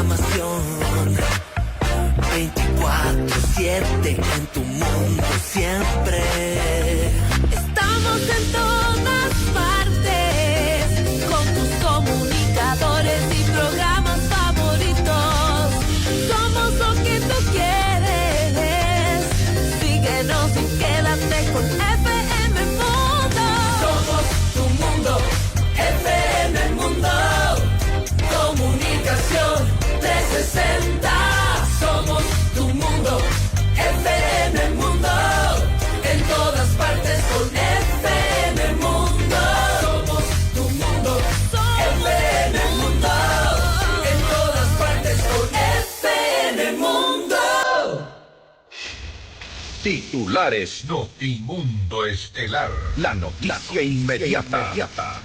programación. 24/7 en tu mundo siempre. Estamos en todas partes con tus comunicadores y programas favoritos. Somos lo que tú quieres. Síguenos y quédate con FM Mundo. Somos tu mundo, FM Mundo. Comunicación 360. Somos tu mundo, FM Mundo. En todas partes con FM Mundo. Somos tu mundo, FM Mundo. En todas partes con FM Mundo. Titulares Notimundo Estelar. La noticia inmediata.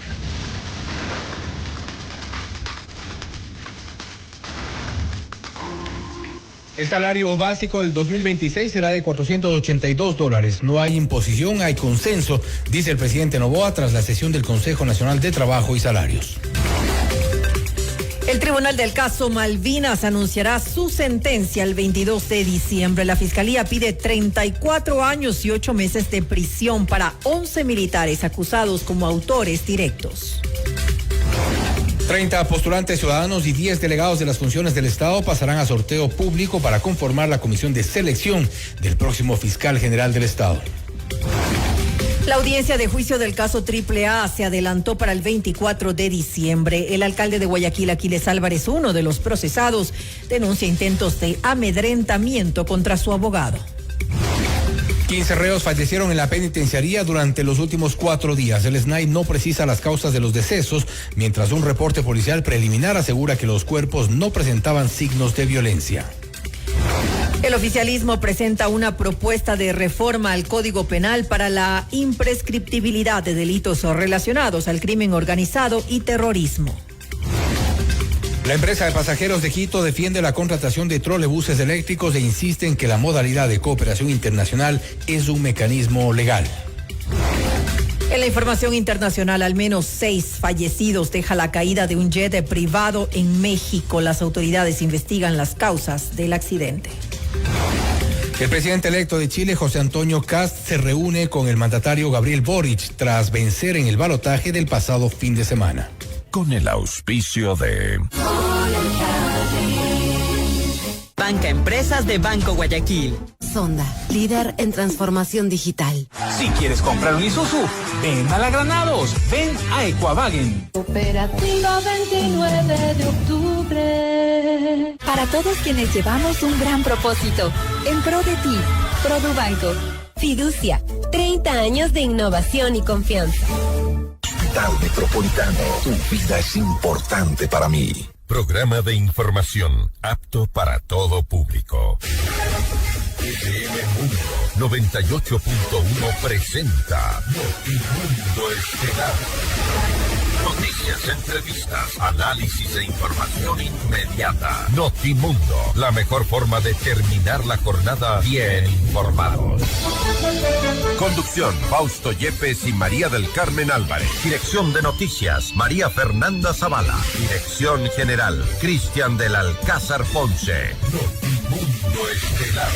El salario básico del 2026 será de $482. No hay imposición, hay consenso, dice el presidente Noboa tras la sesión del Consejo Nacional de Trabajo y Salarios. El tribunal del caso Malvinas anunciará su sentencia el 22 de diciembre. La fiscalía pide 34 años y 8 meses de prisión para 11 militares acusados como autores directos. 30 postulantes ciudadanos y 10 delegados de las funciones del Estado pasarán a sorteo público para conformar la comisión de selección del próximo fiscal general del Estado. La audiencia de juicio del caso AAA se adelantó para el 24 de diciembre. El alcalde de Guayaquil, Aquiles Álvarez, uno de los procesados, denuncia intentos de amedrentamiento contra su abogado. 15 reos fallecieron en la penitenciaría durante los últimos 4 días. El SNAI no precisa las causas de los decesos, mientras un reporte policial preliminar asegura que los cuerpos no presentaban signos de violencia. El oficialismo presenta una propuesta de reforma al Código Penal para la imprescriptibilidad de delitos relacionados al crimen organizado y terrorismo. La empresa de pasajeros de Quito defiende la contratación de trolebuses eléctricos e insiste en que la modalidad de cooperación internacional es un mecanismo legal. En la información internacional, al menos 6 fallecidos deja la caída de un jet privado en México. Las autoridades investigan las causas del accidente. El presidente electo de Chile, José Antonio Kast, se reúne con el mandatario Gabriel Boric tras vencer en el balotaje del pasado fin de semana. Con el auspicio de Banca Empresas de Banco Guayaquil. Sonda, líder en transformación digital. Si quieres comprar un Isuzu, ven a la Granados, ven a Equavagen. Operativa 29 de octubre. Para todos quienes llevamos un gran propósito, en pro de ti, Produbanco. Fiducia, 30 años de innovación y confianza. Hospital Metropolitano. Tu vida es importante para mí. Programa de información apto para todo público. FM Mundo 98.1 presenta Notimundo Estelar. Noticias, entrevistas, análisis e información inmediata. Notimundo, la mejor forma de terminar la jornada bien informados. Conducción, Fausto Yepes y María del Carmen Álvarez. Dirección de noticias, María Fernanda Zavala. Dirección general, Cristian del Alcázar Ponce. Notimundo Estelar.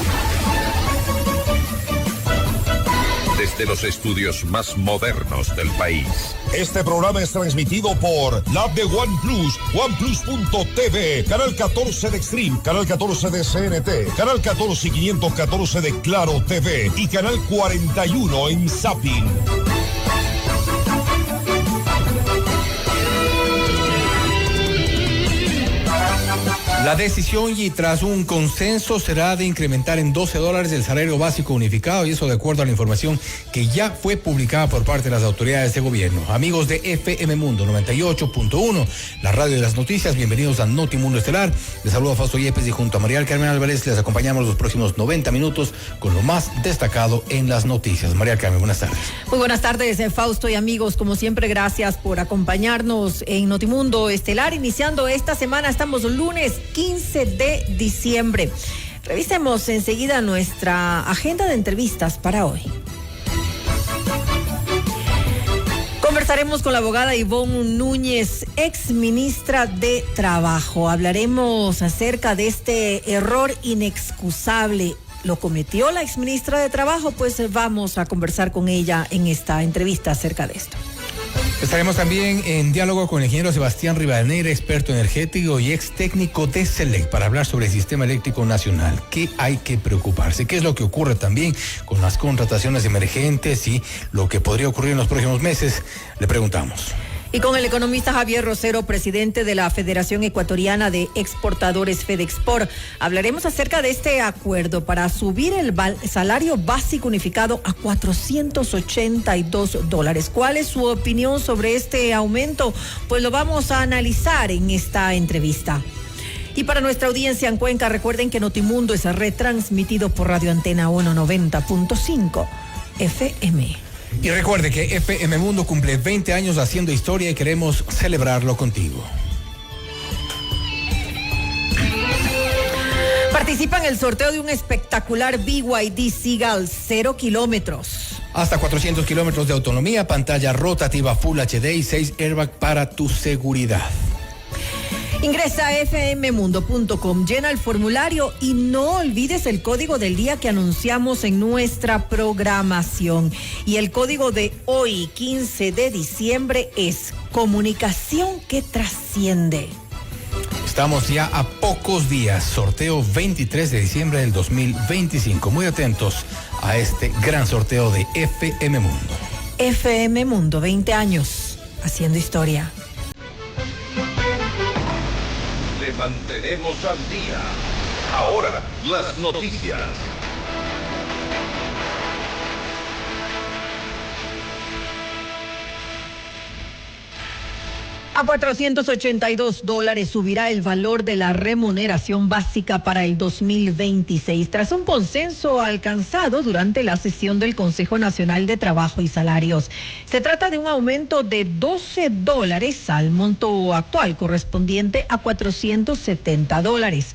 Desde los estudios más modernos del país. Este programa es transmitido por la app de OnePlus, OnePlus.tv, Canal 14 de Extreme, Canal 14 de CNT, Canal 14 y 514 de Claro TV y Canal 41 en Zapping. La decisión, y tras un consenso, será de incrementar en $12 el salario básico unificado, y eso de acuerdo a la información que ya fue publicada por parte de las autoridades de gobierno. Amigos de FM Mundo 98.1, la radio de las noticias, bienvenidos a Notimundo Estelar. Les saludo a Fausto Yepes y junto a María del Carmen Álvarez les acompañamos los próximos 90 minutos con lo más destacado en las noticias. María del Carmen, buenas tardes. Muy buenas tardes, Fausto y amigos. Como siempre, gracias por acompañarnos en Notimundo Estelar. Iniciando esta semana, estamos lunes 15 de diciembre. Revisemos enseguida nuestra agenda de entrevistas para hoy. Estaremos con la abogada Ivonne Núñez, ex ministra de Trabajo. Hablaremos acerca de este error inexcusable. ¿Lo cometió la ex ministra de Trabajo? Pues vamos a conversar con ella en esta entrevista acerca de esto. Estaremos también en diálogo con el ingeniero Sebastián Rivadeneira, experto energético y ex técnico de SELEC, para hablar sobre el sistema eléctrico nacional. ¿Qué hay que preocuparse? ¿Qué es lo que ocurre también con las contrataciones emergentes y lo que podría ocurrir en los próximos meses? Le preguntamos. Y con el economista Javier Rosero, presidente de la Federación Ecuatoriana de Exportadores FEDEXPOR, hablaremos acerca de este acuerdo para subir el salario básico unificado a $482. ¿Cuál es su opinión sobre este aumento? Pues lo vamos a analizar en esta entrevista. Y para nuestra audiencia en Cuenca, recuerden que Notimundo es retransmitido por Radio Antena 190.5 FM. Y recuerde que FM Mundo cumple 20 años haciendo historia y queremos celebrarlo contigo. Participa en el sorteo de un espectacular BYD Seagull 0 kilómetros. Hasta 400 kilómetros de autonomía, pantalla rotativa Full HD y 6 airbags para tu seguridad. Ingresa a fmmundo.com, llena el formulario y no olvides el código del día que anunciamos en nuestra programación. Y el código de hoy, 15 de diciembre, es comunicación que trasciende. Estamos ya a pocos días, sorteo 23 de diciembre del 2025. Muy atentos a este gran sorteo de FM Mundo. FM Mundo, 20 años haciendo historia. Le mantenemos al día. Ahora, las noticias. A $482 subirá el valor de la remuneración básica para el 2026, tras un consenso alcanzado durante la sesión del Consejo Nacional de Trabajo y Salarios. Se trata de un aumento de $12 al monto actual, correspondiente a $470.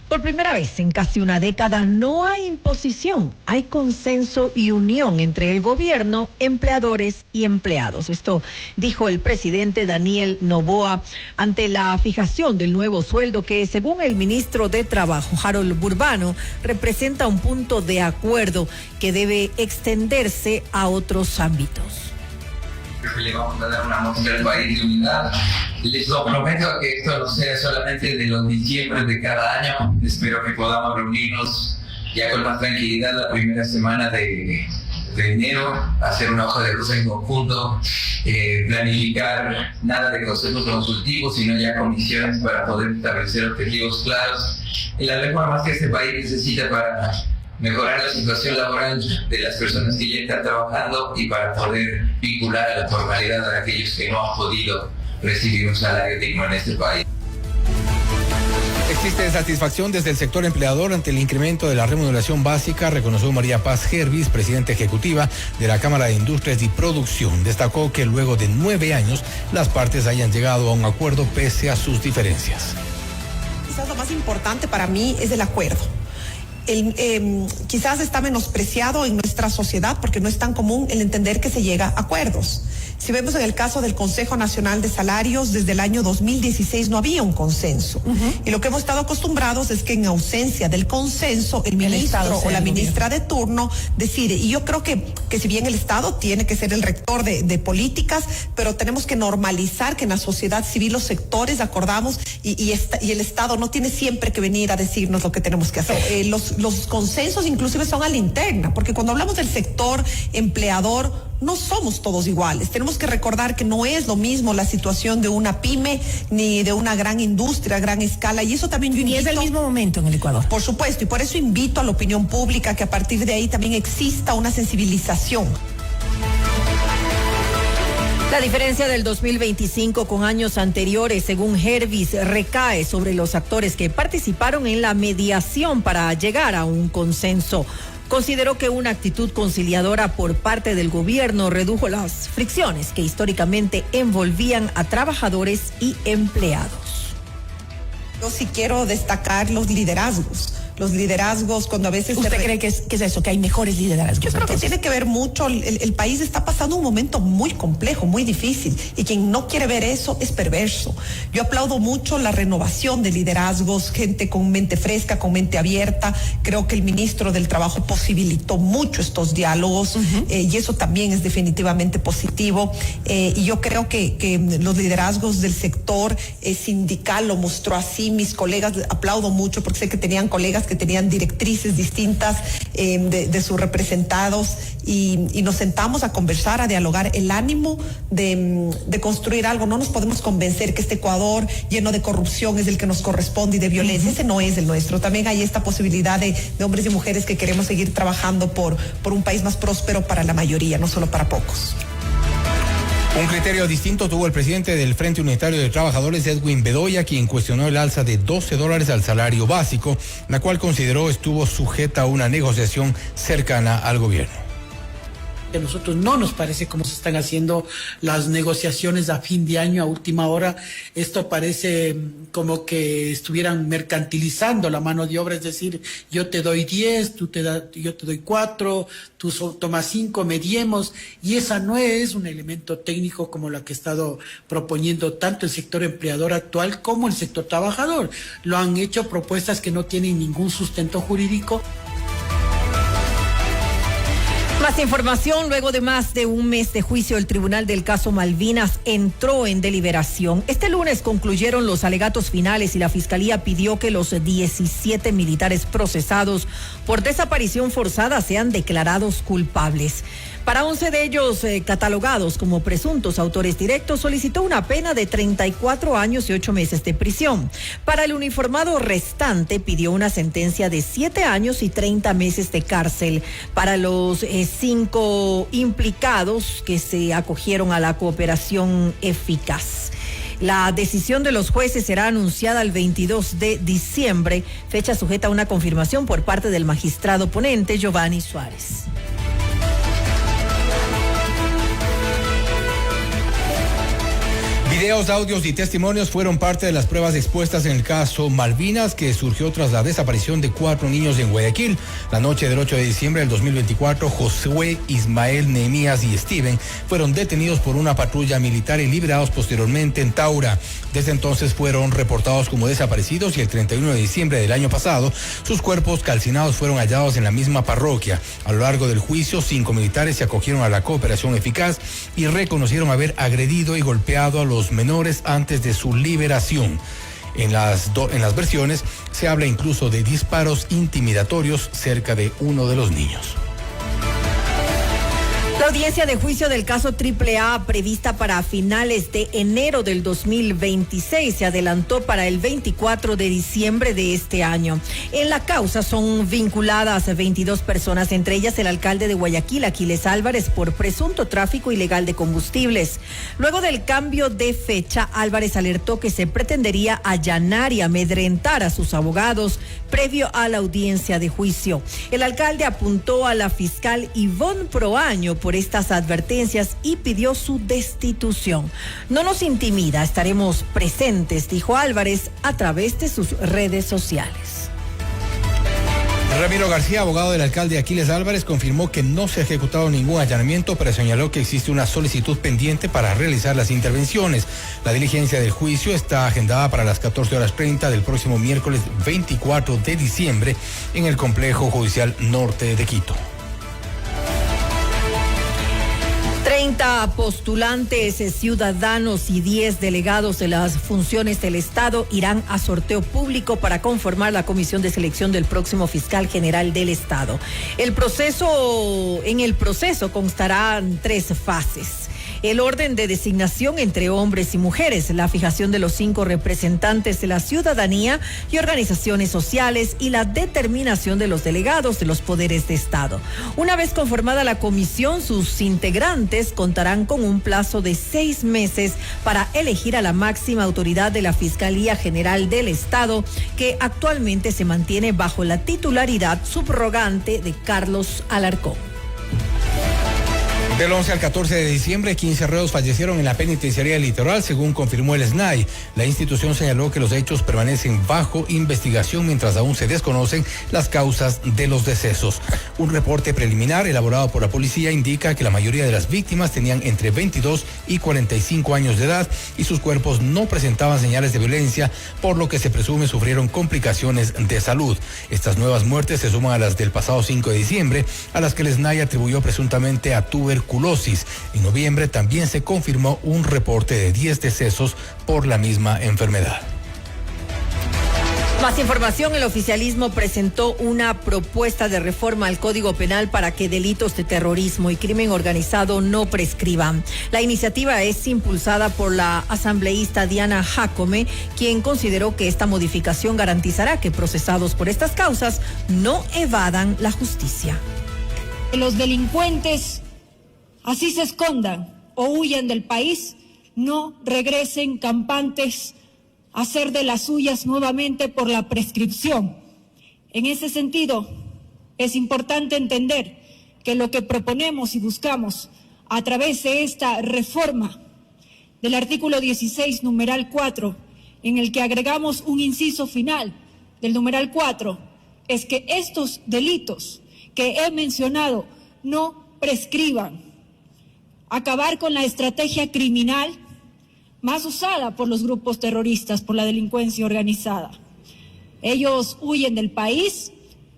Por primera vez en casi una década no hay imposición, hay consenso y unión entre el gobierno, empleadores y empleados. Esto dijo el presidente Daniel Noboa ante la fijación del nuevo sueldo que, según el ministro de Trabajo, Harold Burbano, representa un punto de acuerdo que debe extenderse a otros ámbitos. Creo que le vamos a dar una muestra al país de unidad. Les lo prometo que esto no sea solamente de los diciembre de cada año. Espero que podamos reunirnos ya con más tranquilidad la primera semana de enero, hacer una hoja de ruta en conjunto, planificar nada de consejos consultivos, sino ya comisiones para poder establecer objetivos claros en la reforma que este país necesita para mejorar la situación laboral de las personas que ya están trabajando y para poder vincular a la formalidad a aquellos que no han podido recibir un salario digno en este país. Existe satisfacción desde el sector empleador ante el incremento de la remuneración básica, reconoció María Paz Gervis, presidenta ejecutiva de la Cámara de Industrias y Producción. Destacó que luego de 9 años las partes hayan llegado a un acuerdo pese a sus diferencias. Quizás lo más importante para mí es el acuerdo. Quizás está menospreciado en nuestra sociedad porque no es tan común el entender que se llega a acuerdos. Si vemos en el caso del Consejo Nacional de Salarios, desde el año 2016 no había un consenso. Y lo que hemos estado acostumbrados es que en ausencia del consenso, el ministro o la ministra de turno decide. Y yo creo que si bien el Estado tiene que ser el rector de políticas, pero tenemos que normalizar que en la sociedad civil los sectores acordamos y el Estado no tiene siempre que venir a decirnos lo que tenemos que hacer. Los consensos inclusive son a la interna, porque cuando hablamos del sector empleador, no somos todos iguales. Tenemos que recordar que no es lo mismo la situación de una pyme ni de una gran industria a gran escala, y eso también yo invito. Y es el mismo momento en el Ecuador. Por supuesto, y por eso invito a la opinión pública que a partir de ahí también exista una sensibilización. La diferencia del 2025 con años anteriores, según Gervis, recae sobre los actores que participaron en la mediación para llegar a un consenso. Consideró que una actitud conciliadora por parte del gobierno redujo las fricciones que históricamente envolvían a trabajadores y empleados. Yo sí quiero destacar los liderazgos los liderazgos, cuando a veces... ¿Usted cree que es eso, que hay mejores liderazgos? Yo creo que tiene que ver mucho, el país está pasando un momento muy complejo, muy difícil, y quien no quiere ver eso es perverso. Yo aplaudo mucho la renovación de liderazgos, gente con mente fresca, con mente abierta. Creo que el ministro del Trabajo posibilitó mucho estos diálogos, y eso también es definitivamente positivo. Y yo creo que los liderazgos del sector sindical lo mostró así. Mis colegas, aplaudo mucho porque sé que tenían colegas que tenían directrices distintas de sus representados, y nos sentamos a conversar, a dialogar. El ánimo de construir algo. No nos podemos convencer que este Ecuador lleno de corrupción es el que nos corresponde y de violencia. Ese no es el nuestro. También hay esta posibilidad de hombres y mujeres que queremos seguir trabajando por un país más próspero para la mayoría, no solo para pocos. Un criterio distinto tuvo el presidente del Frente Unitario de Trabajadores, Edwin Bedoya, quien cuestionó el alza de $12 al salario básico, la cual consideró estuvo sujeta a una negociación cercana al gobierno. A nosotros no nos parece cómo se están haciendo las negociaciones a fin de año, a última hora. Esto parece como que estuvieran mercantilizando la mano de obra, es decir, yo te doy 10, yo te doy 4, tú tomas 5, mediemos, y esa no es un elemento técnico como la que ha estado proponiendo tanto el sector empleador actual como el sector trabajador. Lo han hecho propuestas que no tienen ningún sustento jurídico. Más información. Luego de más de un mes de juicio, el Tribunal del Caso Malvinas entró en deliberación. Este lunes concluyeron los alegatos finales y la Fiscalía pidió que los 17 militares procesados por desaparición forzada sean declarados culpables. Para 11 de ellos catalogados como presuntos autores directos, solicitó una pena de 34 años y 8 meses de prisión. Para el uniformado restante, pidió una sentencia de 7 años y 30 meses de cárcel. Para los 5 implicados que se acogieron a la cooperación eficaz. La decisión de los jueces será anunciada el 22 de diciembre, fecha sujeta a una confirmación por parte del magistrado ponente Giovanni Suárez. Videos, audios y testimonios fueron parte de las pruebas expuestas en el caso Malvinas, que surgió tras la desaparición de 4 niños en Guayaquil. La noche del 8 de diciembre del 2024, Josué, Ismael, Nehemías y Steven fueron detenidos por una patrulla militar y liberados posteriormente en Taura. Desde entonces fueron reportados como desaparecidos y el 31 de diciembre del año pasado, sus cuerpos calcinados fueron hallados en la misma parroquia. A lo largo del juicio, 5 militares se acogieron a la cooperación eficaz y reconocieron haber agredido y golpeado a los menores antes de su liberación. En las versiones se habla incluso de disparos intimidatorios cerca de uno de los niños. La audiencia de juicio del caso AAA, prevista para finales de enero del 2026, se adelantó para el 24 de diciembre de este año. En la causa son vinculadas 22 personas, entre ellas el alcalde de Guayaquil, Aquiles Álvarez, por presunto tráfico ilegal de combustibles. Luego del cambio de fecha, Álvarez alertó que se pretendería allanar y amedrentar a sus abogados previo a la audiencia de juicio. El alcalde apuntó a la fiscal Ivonne Proaño por estas advertencias y pidió su destitución. No nos intimida, estaremos presentes, dijo Álvarez a través de sus redes sociales. Ramiro García, abogado del alcalde Aquiles Álvarez, confirmó que no se ha ejecutado ningún allanamiento, pero señaló que existe una solicitud pendiente para realizar las intervenciones. La diligencia del juicio está agendada para las 14:30 del próximo miércoles 24 de diciembre en el Complejo Judicial Norte de Quito. 30 postulantes ciudadanos y 10 delegados de las funciones del Estado irán a sorteo público para conformar la comisión de selección del próximo fiscal general del Estado. En el proceso constarán 3 fases. El orden de designación entre hombres y mujeres, la fijación de los 5 representantes de la ciudadanía y organizaciones sociales y la determinación de los delegados de los poderes de Estado. Una vez conformada la comisión, sus integrantes contarán con un plazo de 6 meses para elegir a la máxima autoridad de la Fiscalía General del Estado, que actualmente se mantiene bajo la titularidad subrogante de Carlos Alarcón. Del 11 al 14 de diciembre, 15 reos fallecieron en la penitenciaría del Litoral, según confirmó el SNAI. La institución señaló que los hechos permanecen bajo investigación mientras aún se desconocen las causas de los decesos. Un reporte preliminar elaborado por la policía indica que la mayoría de las víctimas tenían entre 22 y 45 años de edad y sus cuerpos no presentaban señales de violencia, por lo que se presume sufrieron complicaciones de salud. Estas nuevas muertes se suman a las del pasado 5 de diciembre, a las que el SNAI atribuyó presuntamente a tuberculosis. En noviembre también se confirmó un reporte de 10 decesos por la misma enfermedad. Más información, el oficialismo presentó una propuesta de reforma al Código Penal para que delitos de terrorismo y crimen organizado no prescriban. La iniciativa es impulsada por la asambleísta Diana Jacome, quien consideró que esta modificación garantizará que procesados por estas causas no evadan la justicia. Los delincuentes, así se escondan o huyan del país, no regresen campantes a hacer de las suyas nuevamente por la prescripción. En ese sentido, es importante entender que lo que proponemos y buscamos a través de esta reforma del artículo 16, numeral 4, en el que agregamos un inciso final del numeral 4, es que estos delitos que he mencionado no prescriban. Acabar con la estrategia criminal más usada por los grupos terroristas, por la delincuencia organizada. Ellos huyen del país,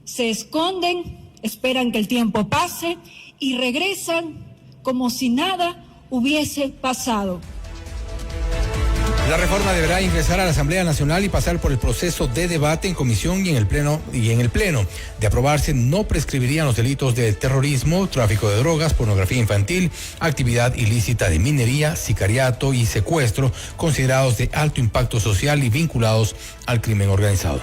se esconden, esperan que el tiempo pase y regresan como si nada hubiese pasado. La reforma deberá ingresar a la Asamblea Nacional y pasar por el proceso de debate en comisión y en el pleno. De aprobarse, no prescribirían los delitos de terrorismo, tráfico de drogas, pornografía infantil, actividad ilícita de minería, sicariato y secuestro, considerados de alto impacto social y vinculados al crimen organizado.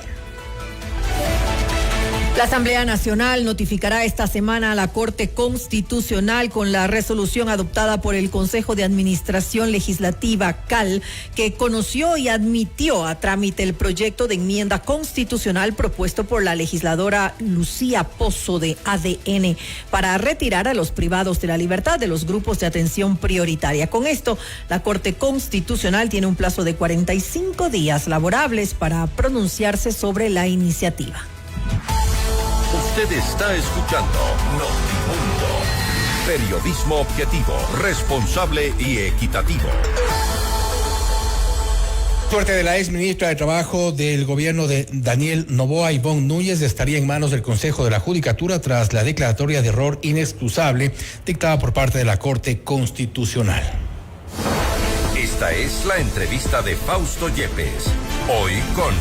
La Asamblea Nacional notificará esta semana a la Corte Constitucional con la resolución adoptada por el Consejo de Administración Legislativa, CAL, que conoció y admitió a trámite el proyecto de enmienda constitucional propuesto por la legisladora Lucía Pozo de ADN para retirar a los privados de la libertad de los grupos de atención prioritaria. Con esto, la Corte Constitucional tiene un plazo de 45 días laborables para pronunciarse sobre la iniciativa. Usted está escuchando Notimundo. Periodismo objetivo, responsable y equitativo. Suerte de la ex ministra de Trabajo del gobierno de Daniel Noboa, Ivonne Núñez, estaría en manos del Consejo de la Judicatura tras la declaratoria de error inexcusable dictada por parte de la Corte Constitucional. Esta es la entrevista de Fausto Yepes. Hoy con...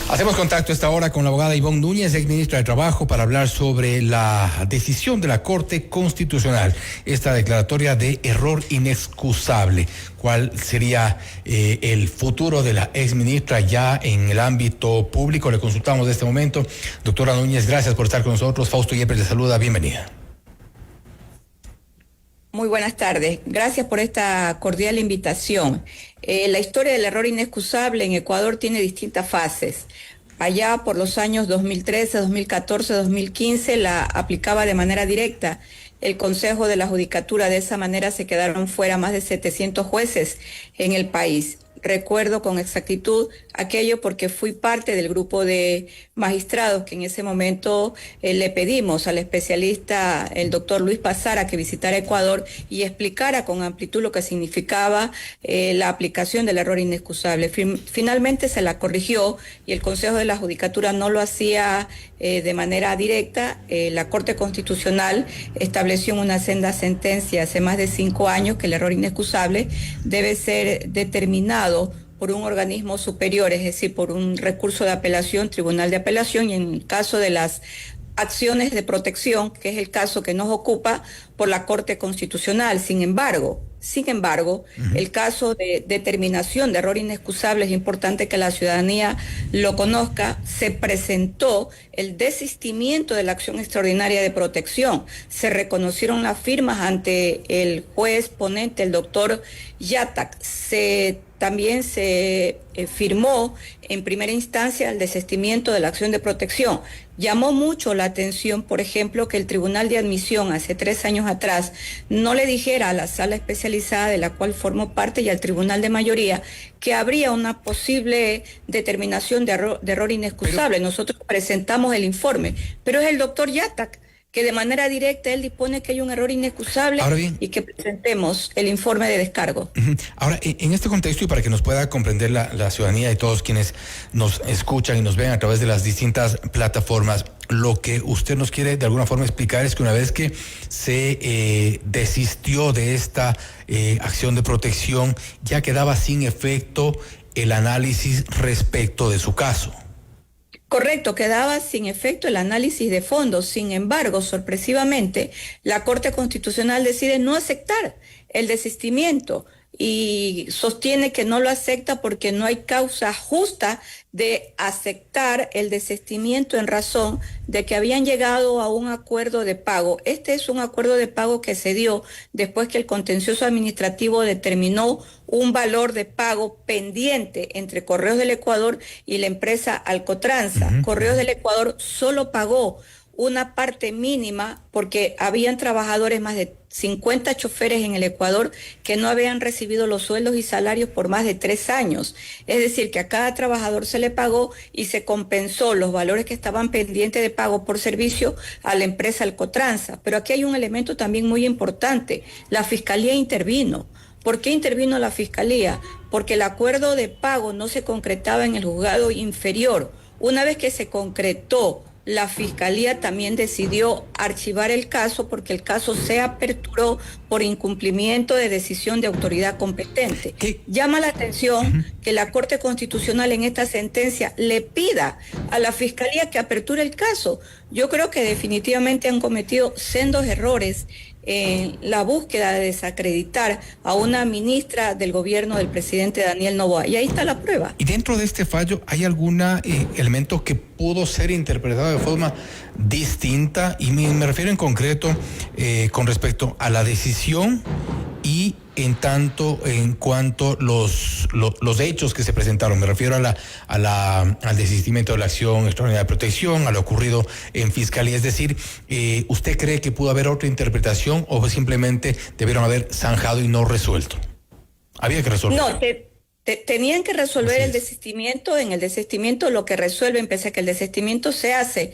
Hacemos contacto a esta hora con la abogada Ivonne Núñez, ex ministra de Trabajo, para hablar sobre la decisión de la Corte Constitucional, esta declaratoria de error inexcusable. ¿Cuál sería el futuro de la ex ministra ya en el ámbito público? Le consultamos de este momento. Doctora Núñez, gracias por estar con nosotros. Fausto Yepes le saluda, bienvenida. Muy buenas tardes. Gracias por esta cordial invitación. La historia del error inexcusable en Ecuador tiene distintas fases. Allá por los años 2013, 2014, 2015 la aplicaba de manera directa el Consejo de la Judicatura. De esa manera se quedaron fuera más de 700 jueces en el país. Recuerdo con exactitud aquello porque fui parte del grupo de magistrados que en ese momento le pedimos al especialista, el doctor Luis Pazara, que visitara Ecuador y explicara con amplitud lo que significaba la aplicación del error inexcusable. Finalmente se la corrigió y el Consejo de la Judicatura no lo hacía de manera directa. La Corte Constitucional estableció en una senda sentencia hace más de 5 años que el error inexcusable debe ser determinado por un organismo superior, es decir, por un recurso de apelación, tribunal de apelación, y en el caso de las acciones de protección, que es el caso que nos ocupa, por la Corte Constitucional. Sin embargo, el caso de determinación de error inexcusable, es importante que la ciudadanía lo conozca, se presentó el desistimiento de la acción extraordinaria de protección. Se reconocieron las firmas ante el juez ponente, el doctor Yatak. Se también se firmó en primera instancia el desistimiento de la acción de protección. Llamó mucho la atención, por ejemplo, que el Tribunal de Admisión hace 3 años atrás no le dijera a la sala especializada de la cual formó parte y al Tribunal de Mayoría que habría una posible determinación de error inexcusable. Nosotros presentamos el informe, pero es el doctor Yatak que de manera directa él dispone que hay un error inexcusable y que presentemos el informe de descargo. Ahora, en este contexto y para que nos pueda comprender la ciudadanía y todos quienes nos escuchan y nos ven a través de las distintas plataformas, lo que usted nos quiere de alguna forma explicar es que una vez que se desistió de esta acción de protección, ya quedaba sin efecto el análisis respecto de su caso. Correcto, quedaba sin efecto el análisis de fondo. Sin embargo, sorpresivamente, la Corte Constitucional decide no aceptar el desistimiento y sostiene que no lo acepta porque no hay causa justa de aceptar el desistimiento en razón de que habían llegado a un acuerdo de pago. Este es un acuerdo de pago que se dio después que el contencioso administrativo determinó un valor de pago pendiente entre Correos del Ecuador y la empresa Alcotranza. Correos del Ecuador solo pagó una parte mínima porque habían trabajadores, más de 50 choferes en el Ecuador que no habían recibido los sueldos y salarios por más de 3 años. Es decir, que a cada trabajador se le pagó y se compensó los valores que estaban pendientes de pago por servicio a la empresa Alcotranza. Pero aquí hay un elemento también muy importante. La Fiscalía intervino. ¿Por qué intervino la Fiscalía? Porque el acuerdo de pago no se concretaba en el juzgado inferior. Una vez que se concretó, la Fiscalía también decidió archivar el caso porque el caso se aperturó por incumplimiento de decisión de autoridad competente. Llama la atención que la Corte Constitucional en esta sentencia le pida a la Fiscalía que aperture el caso. Yo creo que definitivamente han cometido sendos errores en la búsqueda de desacreditar a una ministra del gobierno del presidente Daniel Noboa. Y ahí está la prueba. ¿Y dentro de este fallo hay algún elemento que pudo ser interpretado de forma distinta? Y me refiero en concreto con respecto a la decisión y en cuanto los hechos que se presentaron. Me refiero al desistimiento de la acción extraordinaria de protección, a lo ocurrido en Fiscalía. Es decir, ¿usted cree que pudo haber otra interpretación o simplemente debieron haber zanjado y no resuelto? Había que resolver. No, tenían que resolver el desistimiento. En el desistimiento lo que resuelven, pese a que el desistimiento se hace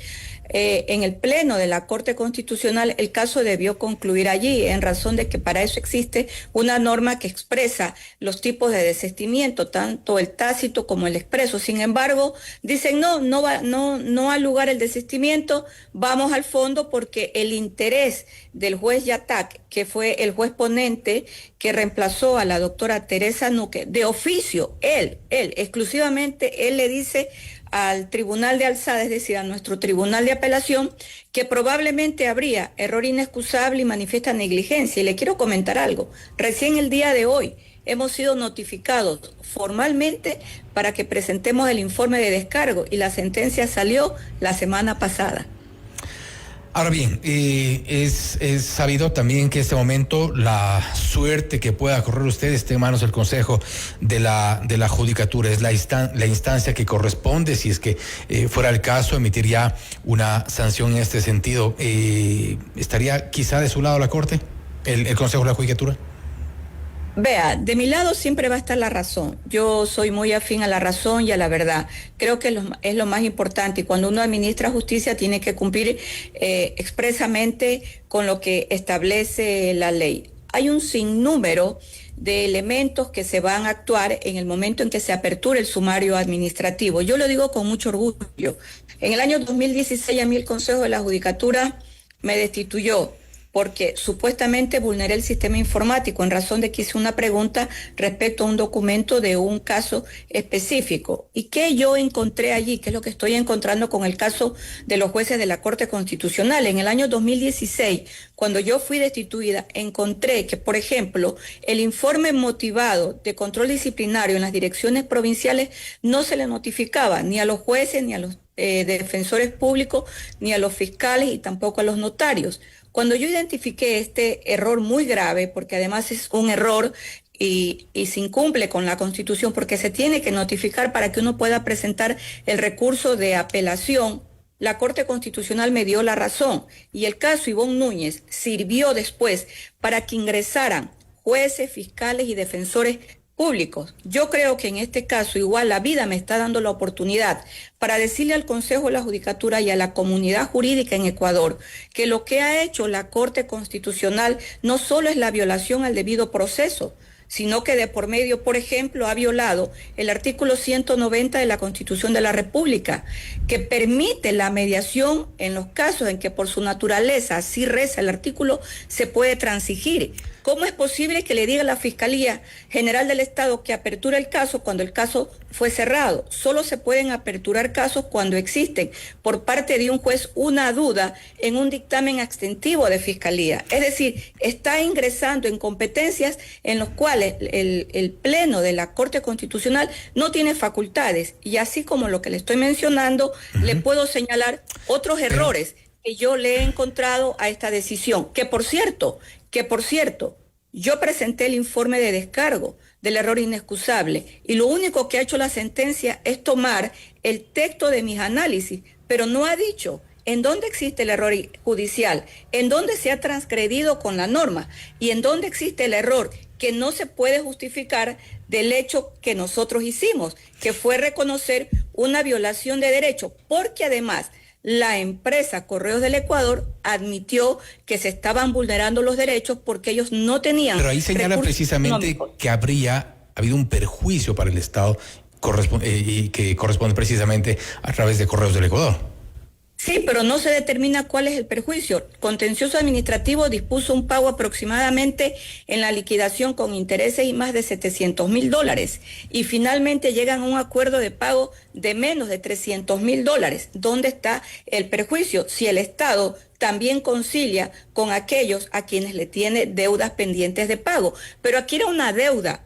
en el pleno de la Corte Constitucional, el caso debió concluir allí, en razón de que para eso existe una norma que expresa los tipos de desistimiento, tanto el tácito como el expreso. Sin embargo, dicen no ha lugar el desistimiento, vamos al fondo, porque el interés del juez Yatak, que fue el juez ponente que reemplazó a la doctora Teresa Nuque, de oficio, él, exclusivamente, él le dice al Tribunal de Alzada, es decir, a nuestro Tribunal de Apelación, que probablemente habría error inexcusable y manifiesta negligencia. Y le quiero comentar algo. Recién el día de hoy hemos sido notificados formalmente para que presentemos el informe de descargo y la sentencia salió la semana pasada. Ahora bien, es sabido también que en este momento la suerte que pueda correr usted esté en manos del Consejo de la Judicatura. Es la instancia que corresponde, si es que fuera el caso, emitir ya una sanción en este sentido. ¿Estaría quizá de su lado la Corte, el Consejo de la Judicatura? Vea, de mi lado siempre va a estar la razón. Yo soy muy afín a la razón y a la verdad. Creo que es lo más importante. Y cuando uno administra justicia tiene que cumplir expresamente con lo que establece la ley. Hay un sinnúmero de elementos que se van a actuar en el momento en que se aperture el sumario administrativo. Yo lo digo con mucho orgullo. En el año 2016 a mí el Consejo de la Judicatura me destituyó porque supuestamente vulneré el sistema informático en razón de que hice una pregunta respecto a un documento de un caso específico. ¿Y qué yo encontré allí? ¿Qué es lo que estoy encontrando con el caso de los jueces de la Corte Constitucional? En el año 2016, cuando yo fui destituida, encontré que, por ejemplo, el informe motivado de control disciplinario en las direcciones provinciales no se le notificaba ni a los jueces, ni a los defensores públicos, ni a los fiscales y tampoco a los notarios. Cuando yo identifiqué este error muy grave, porque además es un error y se incumple con la Constitución, porque se tiene que notificar para que uno pueda presentar el recurso de apelación, la Corte Constitucional me dio la razón y el caso Ivonne Núñez sirvió después para que ingresaran jueces, fiscales y defensores públicos. Yo creo que en este caso igual la vida me está dando la oportunidad para decirle al Consejo de la Judicatura y a la comunidad jurídica en Ecuador que lo que ha hecho la Corte Constitucional no solo es la violación al debido proceso, sino que de por medio, por ejemplo, ha violado el artículo 190 de la Constitución de la República, que permite la mediación en los casos en que por su naturaleza, así reza el artículo, se puede transigir. ¿Cómo es posible que le diga a la Fiscalía General del Estado que apertura el caso cuando el caso fue cerrado? Solo se pueden aperturar casos cuando existen por parte de un juez una duda en un dictamen extensivo de Fiscalía. Es decir, está ingresando en competencias en los cuales el Pleno de la Corte Constitucional no tiene facultades. Y así como lo que le estoy mencionando, le puedo señalar otros errores que yo le he encontrado a esta decisión. Que por cierto, yo presenté el informe de descargo del error inexcusable y lo único que ha hecho la sentencia es tomar el texto de mis análisis, pero no ha dicho en dónde existe el error judicial, en dónde se ha transgredido con la norma y en dónde existe el error que no se puede justificar del hecho que nosotros hicimos, que fue reconocer una violación de derecho, porque además la empresa Correos del Ecuador admitió que se estaban vulnerando los derechos porque ellos no tenían. Pero ahí señala precisamente que habría habido un perjuicio para el Estado y que corresponde precisamente a través de Correos del Ecuador. Sí, pero no se determina cuál es el perjuicio. Contencioso Administrativo dispuso un pago aproximadamente en la liquidación con intereses y más de $700,000 y finalmente llegan a un acuerdo de pago de menos de $300,000. ¿Dónde está el perjuicio? Si el Estado también concilia con aquellos a quienes le tiene deudas pendientes de pago. Pero aquí era una deuda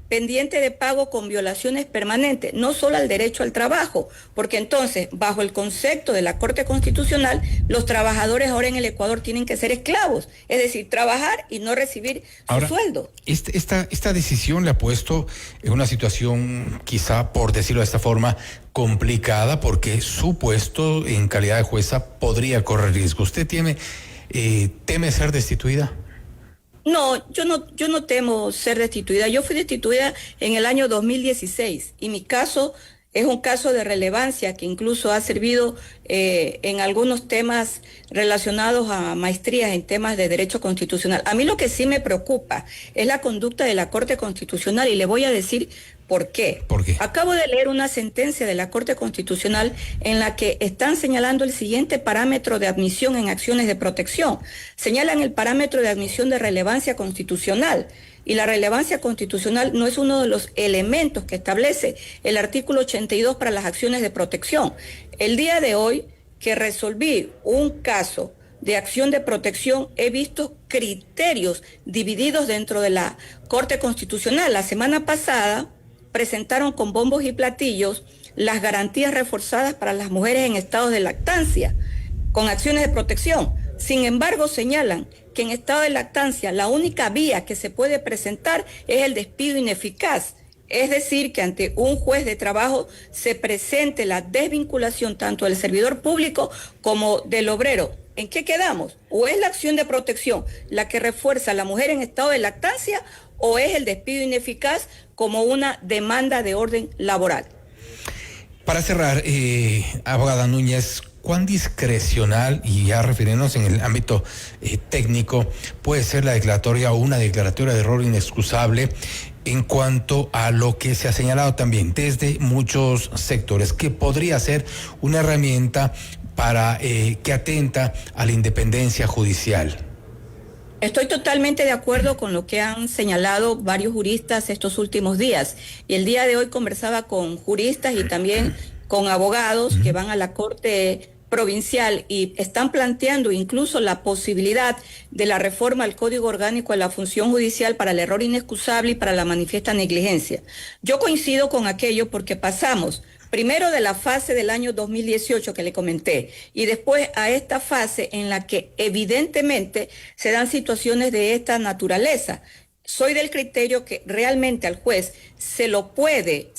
pendiente de pago con violaciones permanentes, no solo al derecho al trabajo, porque entonces, bajo el concepto de la Corte Constitucional, los trabajadores ahora en el Ecuador tienen que ser esclavos, es decir, trabajar y no recibir su sueldo. Esta decisión le ha puesto en una situación, quizá por decirlo de esta forma, complicada, porque su puesto en calidad de jueza podría correr riesgo. ¿Usted teme ser destituida? No, yo no temo ser destituida. Yo fui destituida en el año 2016 y mi caso es un caso de relevancia que incluso ha servido en algunos temas relacionados a maestrías en temas de derecho constitucional. A mí lo que sí me preocupa es la conducta de la Corte Constitucional y le voy a decir ¿por qué? ¿Por qué? Acabo de leer una sentencia de la Corte Constitucional en la que están señalando el siguiente parámetro de admisión en acciones de protección. Señalan el parámetro de admisión de relevancia constitucional. Y la relevancia constitucional no es uno de los elementos que establece el artículo 82 para las acciones de protección. El día de hoy que resolví un caso de acción de protección, he visto criterios divididos dentro de la Corte Constitucional. La semana pasada presentaron con bombos y platillos las garantías reforzadas para las mujeres en estados de lactancia, con acciones de protección. Sin embargo, señalan que en estado de lactancia la única vía que se puede presentar es el despido ineficaz. Es decir, que ante un juez de trabajo se presente la desvinculación tanto del servidor público como del obrero. ¿En qué quedamos? ¿O es la acción de protección la que refuerza a la mujer en estado de lactancia o es el despido ineficaz como una demanda de orden laboral? Para cerrar, abogada Núñez, ¿cuán discrecional, y ya refiriéndonos en el ámbito técnico, puede ser la declaratoria o una declaratoria de error inexcusable en cuanto a lo que se ha señalado también desde muchos sectores, que podría ser una herramienta para que atenta a la independencia judicial? Estoy totalmente de acuerdo con lo que han señalado varios juristas estos últimos días. Y el día de hoy conversaba con juristas y también con abogados que van a la Corte Provincial y están planteando incluso la posibilidad de la reforma al Código Orgánico de la Función Judicial para el error inexcusable y para la manifiesta negligencia. Yo coincido con aquello porque pasamos primero de la fase del año 2018 que le comenté y después a esta fase en la que evidentemente se dan situaciones de esta naturaleza. soy del criterio que realmente al juez se lo puede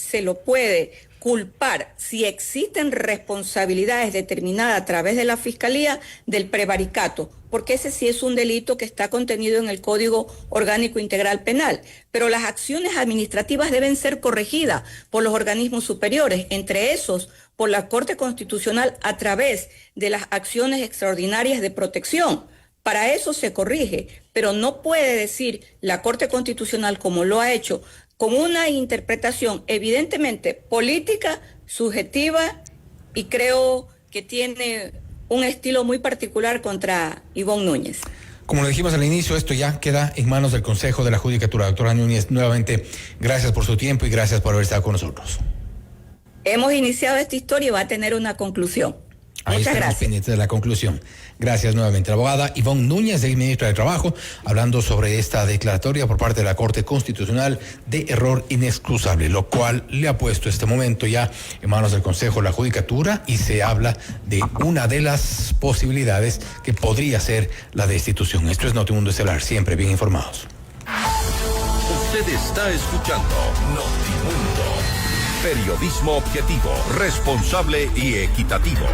culpar si existen responsabilidades determinadas a través de la Fiscalía del prevaricato, porque ese sí es un delito que está contenido en el Código Orgánico Integral Penal. Pero las acciones administrativas deben ser corregidas por los organismos superiores, entre esos por la Corte Constitucional a través de las acciones extraordinarias de protección. Para eso se corrige, pero no puede decir la Corte Constitucional, como lo ha hecho, con una interpretación evidentemente política, subjetiva, y creo que tiene un estilo muy particular contra Ivonne Núñez. Como lo dijimos al inicio, esto ya queda en manos del Consejo de la Judicatura. Doctora Núñez, nuevamente, gracias por su tiempo y gracias por haber estado con nosotros. Hemos iniciado esta historia y va a tener una conclusión. Muchas gracias. Pendientes de la conclusión. Gracias nuevamente. La abogada Ivonne Núñez, ministra de Trabajo, hablando sobre esta declaratoria por parte de la Corte Constitucional de error inexcusable, lo cual le ha puesto este momento ya en manos del Consejo de la Judicatura, y se habla de una de las posibilidades que podría ser la destitución. Esto es Notimundo Estelar, siempre bien informados. Usted está escuchando Notimundo. Periodismo objetivo, responsable y equitativo.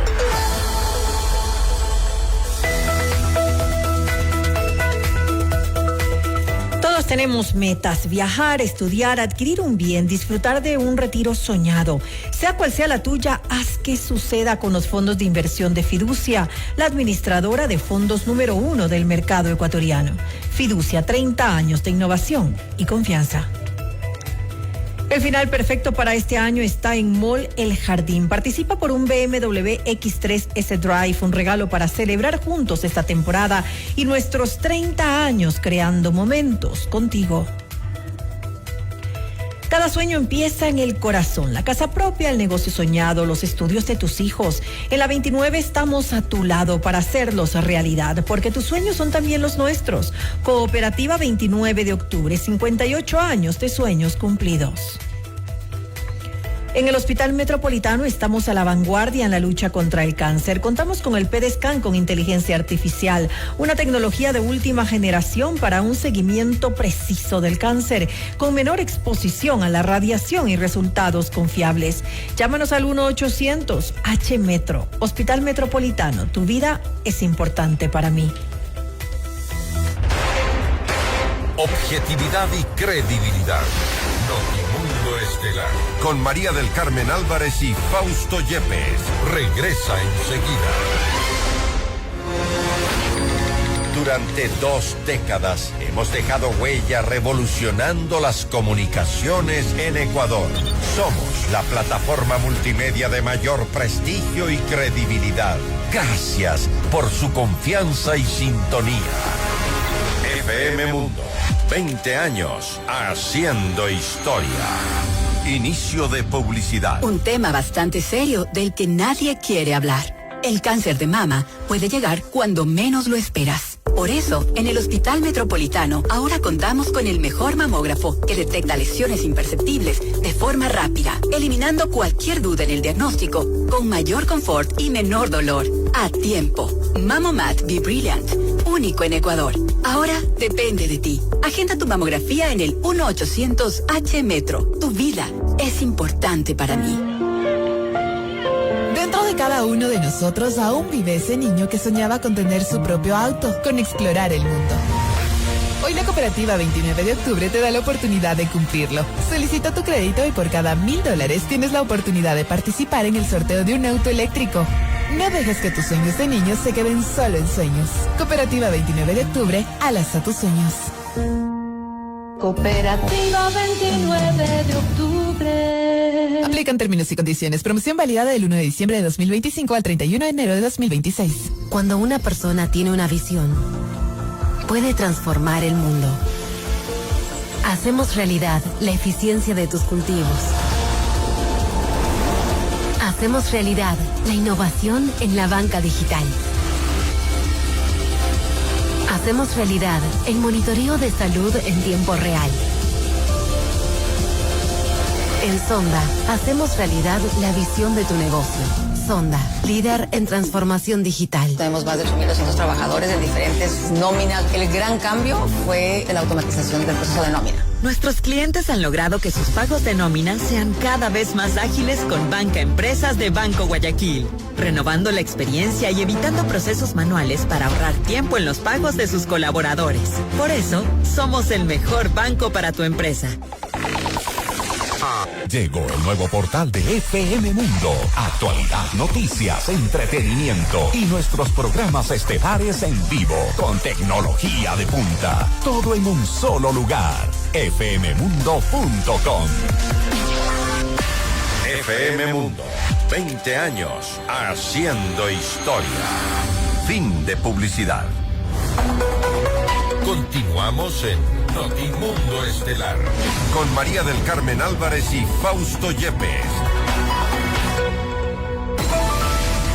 Todos tenemos metas: viajar, estudiar, adquirir un bien, disfrutar de un retiro soñado. Sea cual sea la tuya, haz que suceda con los fondos de inversión de Fiducia, la administradora de fondos número 1 del mercado ecuatoriano. Fiducia, 30 años de innovación y confianza. El final perfecto para este año está en Mall El Jardín. Participa por un BMW X3 S-Drive, un regalo para celebrar juntos esta temporada y nuestros 30 años creando momentos contigo. Cada sueño empieza en el corazón. La casa propia, el negocio soñado, los estudios de tus hijos. En la 29 estamos a tu lado para hacerlos realidad, porque tus sueños son también los nuestros. Cooperativa 29 de octubre, 58 años de sueños cumplidos. En el Hospital Metropolitano estamos a la vanguardia en la lucha contra el cáncer. Contamos con el PEDESCAN con inteligencia artificial, una tecnología de última generación para un seguimiento preciso del cáncer, con menor exposición a la radiación y resultados confiables. Llámanos al 1-800-H-METRO. Hospital Metropolitano, tu vida es importante para mí. Objetividad y credibilidad. Notimundo Estelar. Con María del Carmen Álvarez y Fausto Yepes. Regresa enseguida. Durante 2 décadas hemos dejado huella revolucionando las comunicaciones en Ecuador. Somos la plataforma multimedia de mayor prestigio y credibilidad. Gracias por su confianza y sintonía. FM Mundo. 20 años haciendo historia. Inicio de publicidad. Un tema bastante serio del que nadie quiere hablar. El cáncer de mama puede llegar cuando menos lo esperas. Por eso, en el Hospital Metropolitano ahora contamos con el mejor mamógrafo que detecta lesiones imperceptibles de forma rápida, eliminando cualquier duda en el diagnóstico, con mayor confort y menor dolor. A tiempo. Mamomat Be Brilliant, único en Ecuador. Ahora depende de ti. Agenda tu mamografía en el 1-800-H-METRO. Tu vida es importante para mí. Dentro de cada uno de nosotros aún vive ese niño que soñaba con tener su propio auto, con explorar el mundo. Hoy la Cooperativa 29 de octubre te da la oportunidad de cumplirlo. Solicita tu crédito y por cada $1,000 tienes la oportunidad de participar en el sorteo de un auto eléctrico. No dejes que tus sueños de niños se queden solo en sueños. Cooperativa 29 de octubre, alas a tus sueños. Cooperativa 29 de octubre. Aplican términos y condiciones. Promoción válida del 1 de diciembre de 2025 al 31 de enero de 2026. Cuando una persona tiene una visión, puede transformar el mundo. Hacemos realidad la eficiencia de tus cultivos. Hacemos realidad la innovación en la banca digital. Hacemos realidad el monitoreo de salud en tiempo real. En Sonda, hacemos realidad la visión de tu negocio. Sonda, líder en transformación digital. Tenemos más de 8.200 trabajadores de diferentes nóminas. El gran cambio fue la automatización del proceso de nómina. Nuestros clientes han logrado que sus pagos de nómina sean cada vez más ágiles con Banca Empresas de Banco Guayaquil, renovando la experiencia y evitando procesos manuales para ahorrar tiempo en los pagos de sus colaboradores. Por eso, somos el mejor banco para tu empresa. Llegó el nuevo portal de FM Mundo. Actualidad, noticias, entretenimiento y nuestros programas estelares en vivo con tecnología de punta. Todo en un solo lugar. fmmundo.com. FM Mundo. 20 años haciendo historia. Fin de publicidad. Continuamos en Notimundo Estelar con María del Carmen Álvarez y Fausto Yepes.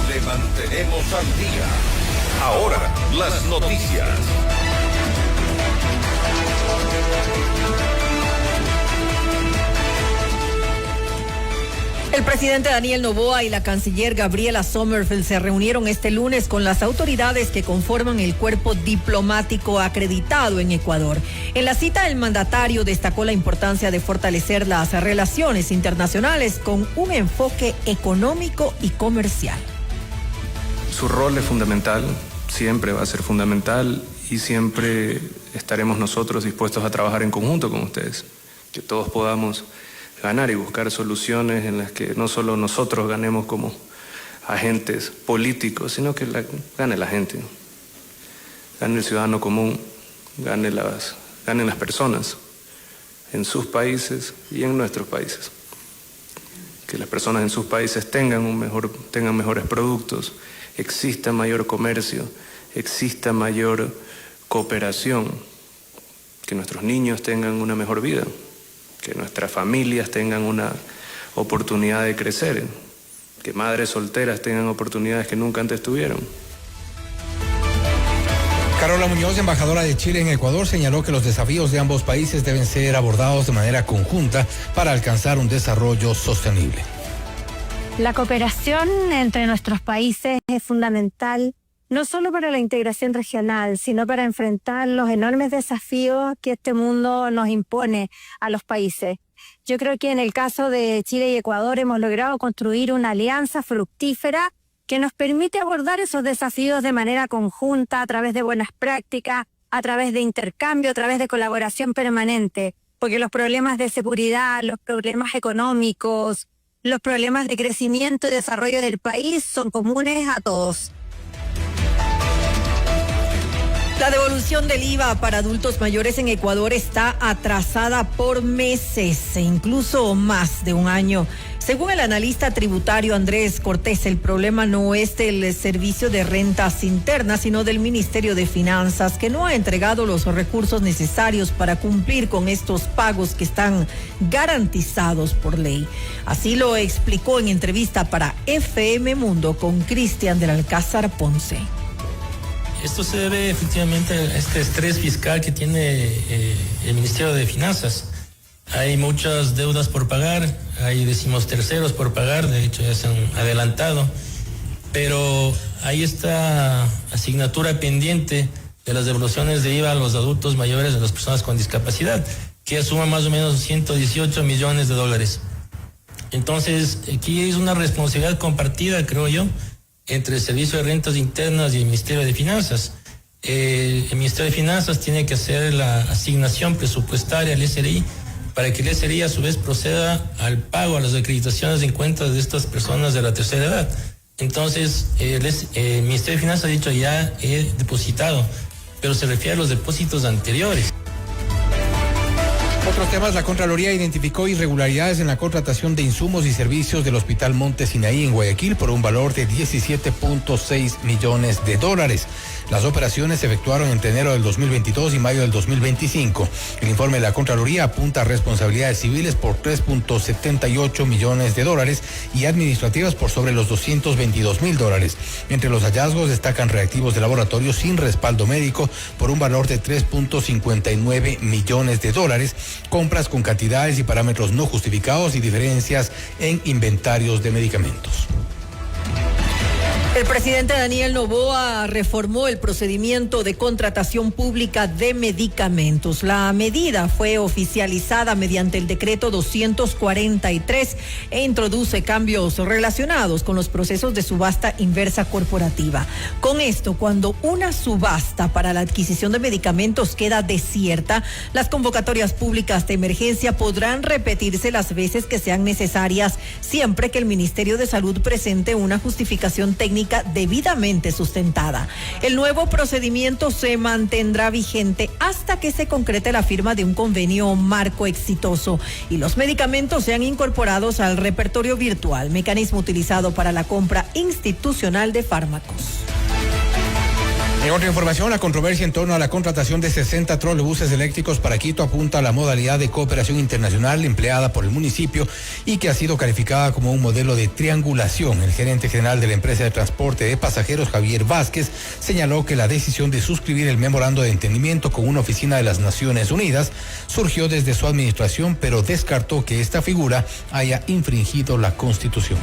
Le mantenemos al día. Ahora, las noticias. El presidente Daniel Noboa y la canciller Gabriela Sommerfeld se reunieron este lunes con las autoridades que conforman el cuerpo diplomático acreditado en Ecuador. En la cita, el mandatario destacó la importancia de fortalecer las relaciones internacionales con un enfoque económico y comercial. Su rol es fundamental, siempre va a ser fundamental y siempre estaremos nosotros dispuestos a trabajar en conjunto con ustedes, que todos podamos ganar y buscar soluciones en las que no solo nosotros ganemos como agentes políticos, sino que gane la gente, gane el ciudadano común, ganen las personas en sus países y en nuestros países. Que las personas en sus países tengan mejores productos, exista mayor comercio, exista mayor cooperación, que nuestros niños tengan una mejor vida, que nuestras familias tengan una oportunidad de crecer, que madres solteras tengan oportunidades que nunca antes tuvieron. Carola Muñoz, embajadora de Chile en Ecuador, señaló que los desafíos de ambos países deben ser abordados de manera conjunta para alcanzar un desarrollo sostenible. La cooperación entre nuestros países es fundamental, no solo para la integración regional, sino para enfrentar los enormes desafíos que este mundo nos impone a los países. Yo creo que en el caso de Chile y Ecuador hemos logrado construir una alianza fructífera que nos permite abordar esos desafíos de manera conjunta, a través de buenas prácticas, a través de intercambio, a través de colaboración permanente, porque los problemas de seguridad, los problemas económicos, los problemas de crecimiento y desarrollo del país son comunes a todos. La devolución del IVA para adultos mayores en Ecuador está atrasada por meses, e incluso más de un año. Según el analista tributario Andrés Cortés, el problema no es del Servicio de Rentas Internas, sino del Ministerio de Finanzas, que no ha entregado los recursos necesarios para cumplir con estos pagos que están garantizados por ley. Así lo explicó en entrevista para FM Mundo con Cristian del Alcázar Ponce. Esto se debe efectivamente a este estrés fiscal que tiene el Ministerio de Finanzas. Hay muchas deudas por pagar, hay decimoterceros por pagar, de hecho ya se han adelantado, pero hay esta asignatura pendiente de las devoluciones de IVA a los adultos mayores de las personas con discapacidad, que suma más o menos 118 millones de dólares. Entonces, aquí es una responsabilidad compartida, creo yo, entre el Servicio de Rentas Internas y el Ministerio de Finanzas. El Ministerio de Finanzas tiene que hacer la asignación presupuestaria al SRI para que el SRI a su vez proceda al pago a las acreditaciones en cuenta de estas personas de la tercera edad. Entonces, el Ministerio de Finanzas ha dicho ya he depositado, pero se refiere a los depósitos anteriores. Otros temas, la Contraloría identificó irregularidades en la contratación de insumos y servicios del Hospital Monte Sinaí en Guayaquil por un valor de 17.6 millones de dólares. Las operaciones se efectuaron entre enero del 2022 y mayo del 2025. El informe de la Contraloría apunta a responsabilidades civiles por 3.78 millones de dólares y administrativas por sobre los 222.000 dólares. Entre los hallazgos destacan reactivos de laboratorio sin respaldo médico por un valor de 3.59 millones de dólares, compras con cantidades y parámetros no justificados y diferencias en inventarios de medicamentos. El presidente Daniel Noboa reformó el procedimiento de contratación pública de medicamentos. La medida fue oficializada mediante el decreto 243 e introduce cambios relacionados con los procesos de subasta inversa corporativa. Con esto, cuando una subasta para la adquisición de medicamentos queda desierta, las convocatorias públicas de emergencia podrán repetirse las veces que sean necesarias, siempre que el Ministerio de Salud presente una justificación técnica debidamente sustentada. El nuevo procedimiento se mantendrá vigente hasta que se concrete la firma de un convenio marco exitoso y los medicamentos sean incorporados al repertorio virtual, mecanismo utilizado para la compra institucional de fármacos. En otra información, la controversia en torno a la contratación de 60 trolebuses eléctricos para Quito apunta a la modalidad de cooperación internacional empleada por el municipio y que ha sido calificada como un modelo de triangulación. El gerente general de la empresa de transporte de pasajeros, Javier Vázquez, señaló que la decisión de suscribir el memorando de entendimiento con una oficina de las Naciones Unidas surgió desde su administración, pero descartó que esta figura haya infringido la Constitución.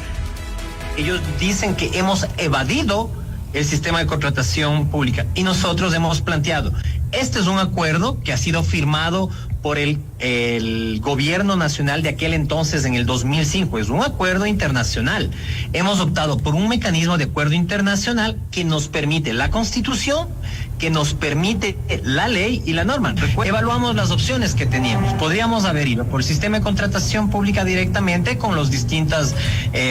Ellos dicen que hemos evadido el sistema de contratación pública y nosotros hemos planteado, este es un acuerdo que ha sido firmado por el gobierno nacional de aquel entonces en el 2005, es un acuerdo internacional. Hemos optado por un mecanismo de acuerdo internacional que nos permite la Constitución, que nos permite la ley y la norma. Evaluamos las opciones que teníamos. Podríamos haber ido por el sistema de contratación pública directamente con las distintas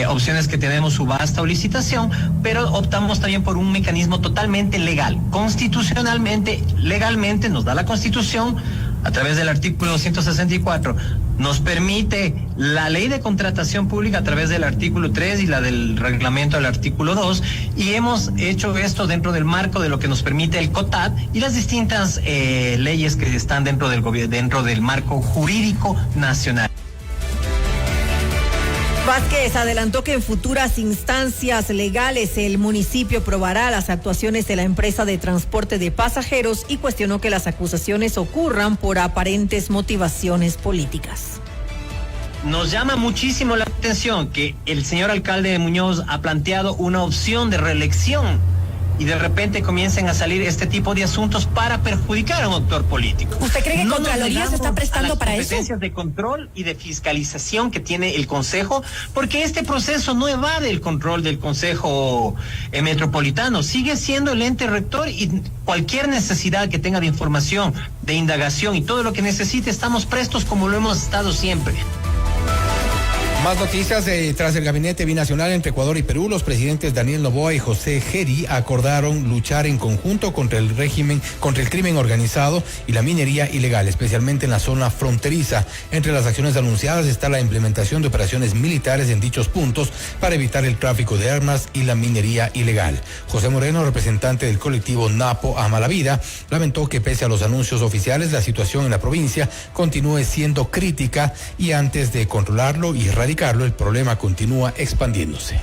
opciones que tenemos, subasta o licitación, pero optamos también por un mecanismo totalmente legal. Constitucionalmente, legalmente nos da la Constitución, a través del artículo 164, nos permite la ley de contratación pública a través del artículo 3 y la del reglamento del artículo 2, y hemos hecho esto dentro del marco de lo que nos permite el COTAD y las distintas leyes que están dentro del marco jurídico nacional. Vázquez adelantó que en futuras instancias legales el municipio probará las actuaciones de la empresa de transporte de pasajeros y cuestionó que las acusaciones ocurran por aparentes motivaciones políticas. Nos llama muchísimo la atención que el señor alcalde de Muñoz ha planteado una opción de reelección y de repente comiencen a salir este tipo de asuntos para perjudicar a un actor político. ¿Usted cree que Contraloría se está prestando para eso? Las competencias de control y de fiscalización que tiene el Consejo, porque este proceso no evade el control del Consejo Metropolitano, sigue siendo el ente rector y cualquier necesidad que tenga de información, de indagación y todo lo que necesite, estamos prestos como lo hemos estado siempre. Más noticias. Tras el gabinete binacional entre Ecuador y Perú, los presidentes Daniel Noboa y José Geri acordaron luchar en conjunto contra el crimen organizado y la minería ilegal, especialmente en la zona fronteriza. Entre las acciones anunciadas está la implementación de operaciones militares en dichos puntos para evitar el tráfico de armas y la minería ilegal. José Moreno, representante del colectivo Napo Ama la Vida, lamentó que pese a los anuncios oficiales, la situación en la provincia continúe siendo crítica y antes de controlarlo y erradicarlo, el problema continúa expandiéndose.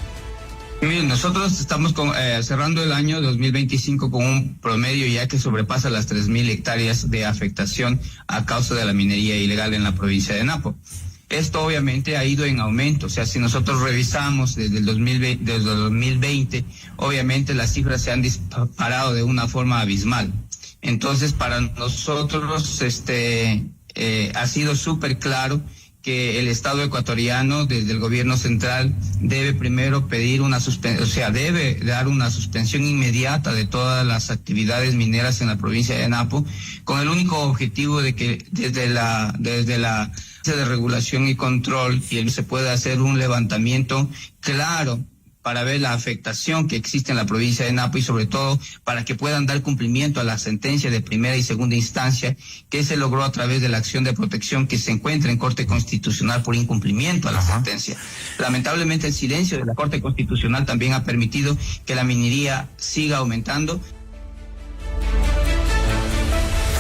Miren, nosotros estamos cerrando el año 2025 con un promedio ya que sobrepasa las 3.000 hectáreas de afectación a causa de la minería ilegal en la provincia de Napo. Esto obviamente ha ido en aumento, o sea, si nosotros revisamos desde el 2020, obviamente las cifras se han disparado de una forma abismal. Entonces, para nosotros ha sido súper claro que el Estado ecuatoriano, desde el gobierno central, debe primero pedir debe dar una suspensión inmediata de todas las actividades mineras en la provincia de Napo, con el único objetivo de que desde la de regulación y control se pueda hacer un levantamiento claro para ver la afectación que existe en la provincia de Napo y sobre todo para que puedan dar cumplimiento a la sentencia de primera y segunda instancia que se logró a través de la acción de protección que se encuentra en Corte Constitucional por incumplimiento a la sentencia. Lamentablemente el silencio de la Corte Constitucional también ha permitido que la minería siga aumentando.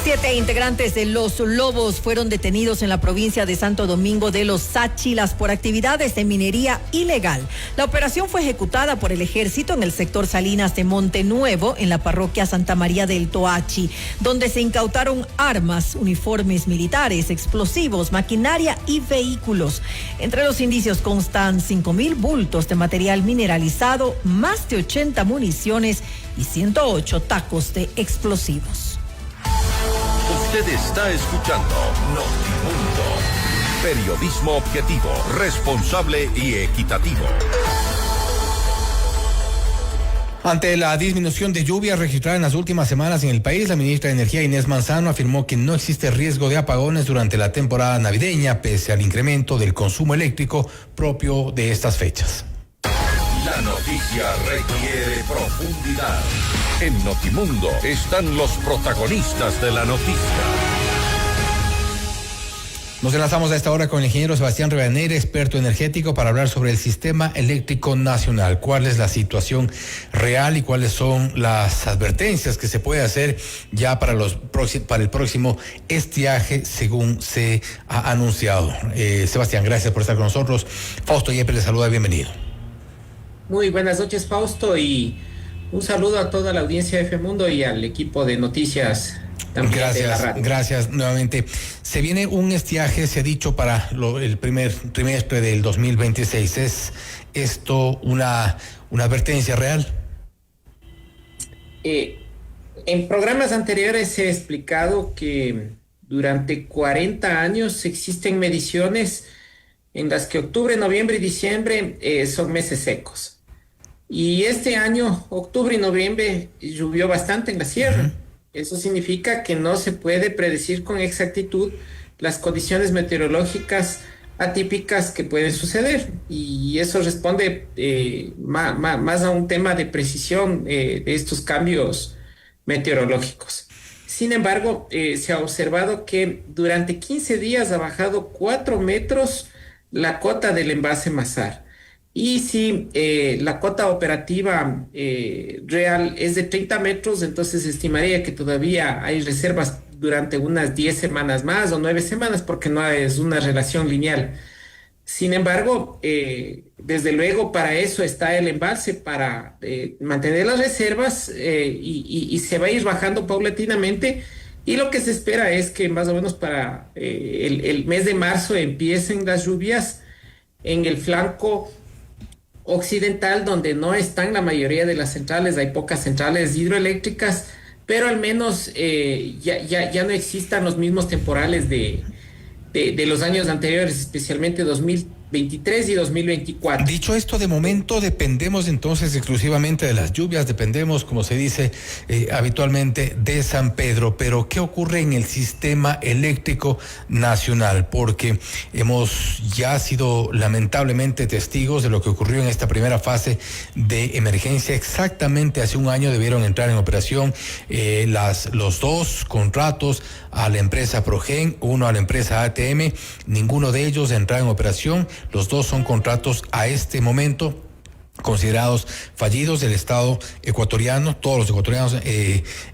7 integrantes de Los Lobos fueron detenidos en la provincia de Santo Domingo de los Sáchilas por actividades de minería ilegal. La operación fue ejecutada por el ejército en el sector Salinas de Monte Nuevo, en la parroquia Santa María del Toachi, donde se incautaron armas, uniformes militares, explosivos, maquinaria y vehículos. Entre los indicios constan 5,000 bultos de material mineralizado, más de 80 municiones y 108 tacos de explosivos. Usted está escuchando Notimundo. Periodismo objetivo, responsable y equitativo. Ante la disminución de lluvias registrada en las últimas semanas en el país, la ministra de Energía Inés Manzano afirmó que no existe riesgo de apagones durante la temporada navideña, pese al incremento del consumo eléctrico propio de estas fechas. La noticia requiere profundidad. En Notimundo están los protagonistas de la noticia. Nos enlazamos a esta hora con el ingeniero Sebastián Rivadeneira, experto energético, para hablar sobre el sistema eléctrico nacional. ¿Cuál es la situación real y cuáles son las advertencias que se puede hacer ya para el próximo estiaje, según se ha anunciado? Sebastián, gracias por estar con nosotros. Fausto Yepes le saluda, bienvenido. Muy buenas noches, Fausto, y un saludo a toda la audiencia de FMundo y al equipo de noticias. Gracias nuevamente. Se viene un estiaje, se ha dicho, para el primer trimestre del 2026. ¿Es esto una advertencia real? En programas anteriores se ha explicado que durante 40 años existen mediciones en las que octubre, noviembre y diciembre son meses secos. Y este año, octubre y noviembre, llovió bastante en la sierra. Uh-huh. Eso significa que no se puede predecir con exactitud las condiciones meteorológicas atípicas que pueden suceder. Y eso responde más a un tema de precisión de estos cambios meteorológicos. Sin embargo, se ha observado que durante 15 días ha bajado 4 metros la cota del embalse Mazar. Y si la cota operativa real es de 30 metros, entonces se estimaría que todavía hay reservas durante unas 10 semanas más o 9 semanas, porque no es una relación lineal. Sin embargo, desde luego para eso está el embalse, para mantener las reservas y se va a ir bajando paulatinamente. Y lo que se espera es que más o menos para el mes de marzo empiecen las lluvias en el flanco occidental, donde no están la mayoría de las centrales. Hay pocas centrales hidroeléctricas, pero al menos ya no existan los mismos temporales de los años anteriores, especialmente 2023 y 2024. Dicho esto, de momento dependemos entonces exclusivamente de las lluvias, dependemos, como se dice habitualmente, de San Pedro. Pero ¿qué ocurre en el sistema eléctrico nacional? Porque hemos ya sido lamentablemente testigos de lo que ocurrió en esta primera fase de emergencia. Exactamente hace un año debieron entrar en operación los dos contratos a la empresa Progen, uno a la empresa ATM. Ninguno de ellos entró en operación. Los dos son contratos a este momento considerados fallidos del Estado ecuatoriano. Todos los ecuatorianos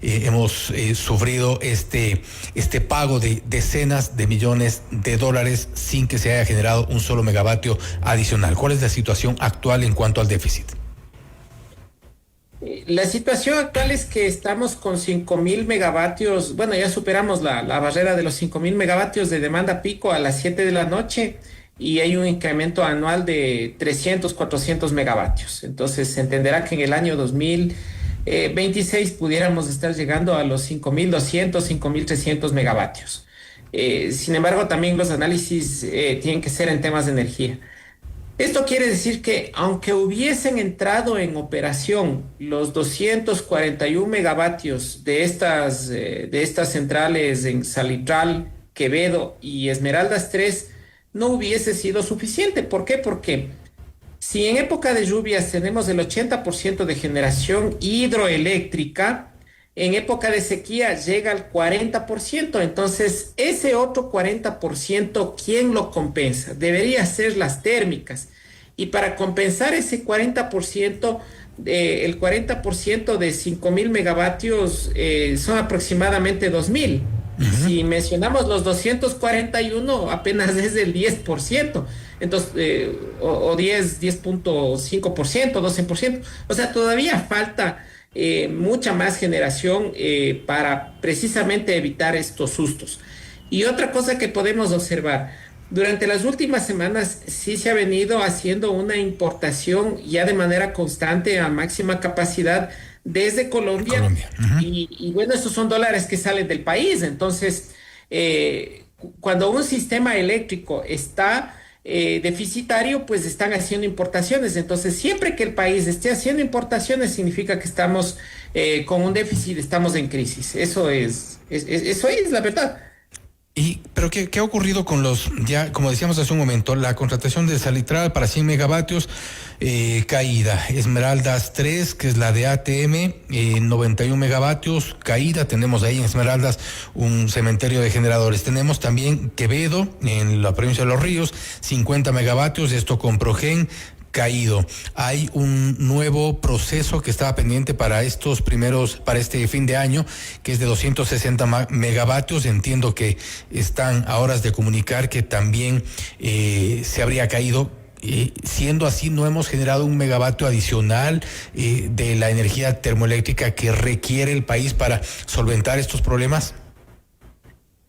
hemos sufrido este pago de decenas de millones de dólares sin que se haya generado un solo megavatio adicional. ¿Cuál es la situación actual en cuanto al déficit? La situación actual es que estamos con 5,000 megavatios, bueno, ya superamos la barrera de los 5,000 megavatios de demanda pico a las 7 de la noche, y hay un incremento anual de 300, 400 megavatios. Entonces se entenderá que en el año 2026 pudiéramos estar llegando a los 5,200, 5,300 megavatios. Sin embargo, también los análisis tienen que ser en temas de energía. Esto quiere decir que aunque hubiesen entrado en operación los 241 megavatios de estas centrales en Salitral, Quevedo y Esmeraldas 3, no hubiese sido suficiente. ¿Por qué? Porque si en época de lluvias tenemos el 80% de generación hidroeléctrica, en época de sequía llega al 40%. Entonces, ese otro 40%, ¿quién lo compensa? Debería ser las térmicas. Y para compensar ese 40%, el 40% de 5,000 megavatios son aproximadamente 2,000. Si mencionamos los 241, apenas es del 10%, entonces, o 10.5%, 12%. O sea, todavía falta mucha más generación para precisamente evitar estos sustos. Y otra cosa que podemos observar, durante las últimas semanas sí se ha venido haciendo una importación ya de manera constante a máxima capacidad desde Colombia. Y bueno, estos son dólares que salen del país. Entonces, cuando un sistema eléctrico está deficitario, pues están haciendo importaciones. Entonces, siempre que el país esté haciendo importaciones, significa que estamos con un déficit, estamos en crisis. Eso es la verdad. Pero ¿qué ha ocurrido con ya como decíamos hace un momento, la contratación de Salitral para 100 megavatios, caída? Esmeraldas 3, que es la de ATM, 91 megavatios, caída. Tenemos ahí en Esmeraldas un cementerio de generadores. Tenemos también Quevedo, en la provincia de Los Ríos, 50 megavatios, esto con Progen, caído. Hay un nuevo proceso que estaba pendiente para este fin de año, que es de 260 megavatios. Entiendo que están a horas de comunicar que también se habría caído. Siendo así, no hemos generado un megavatio adicional de la energía termoeléctrica que requiere el país para solventar estos problemas.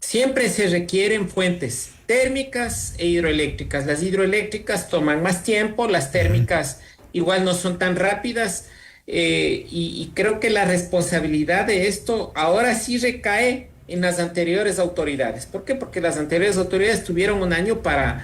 Siempre se requieren fuentes térmicas e hidroeléctricas. Las hidroeléctricas toman más tiempo, las térmicas igual no son tan rápidas, y creo que la responsabilidad de esto ahora sí recae en las anteriores autoridades. ¿Por qué? Porque las anteriores autoridades tuvieron un año para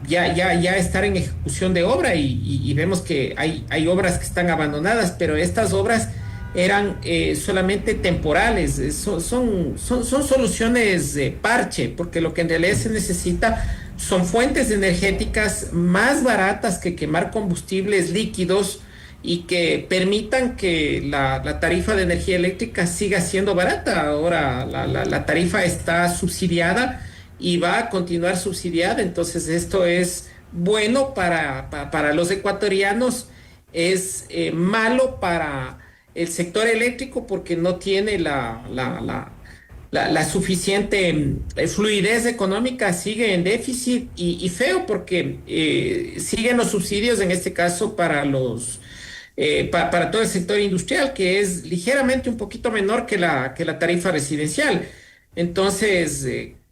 ya estar en ejecución de obra, y vemos que hay obras que están abandonadas, pero estas obras eran solamente temporales. Son soluciones parche, porque lo que en realidad se necesita son fuentes energéticas más baratas que quemar combustibles líquidos y que permitan que la tarifa de energía eléctrica siga siendo barata. Ahora la tarifa está subsidiada y va a continuar subsidiada, entonces esto es bueno para los ecuatorianos, es malo para el sector eléctrico porque no tiene la suficiente fluidez económica, sigue en déficit, y feo porque siguen los subsidios, en este caso para para todo el sector industrial, que es ligeramente un poquito menor que la tarifa residencial. Entonces,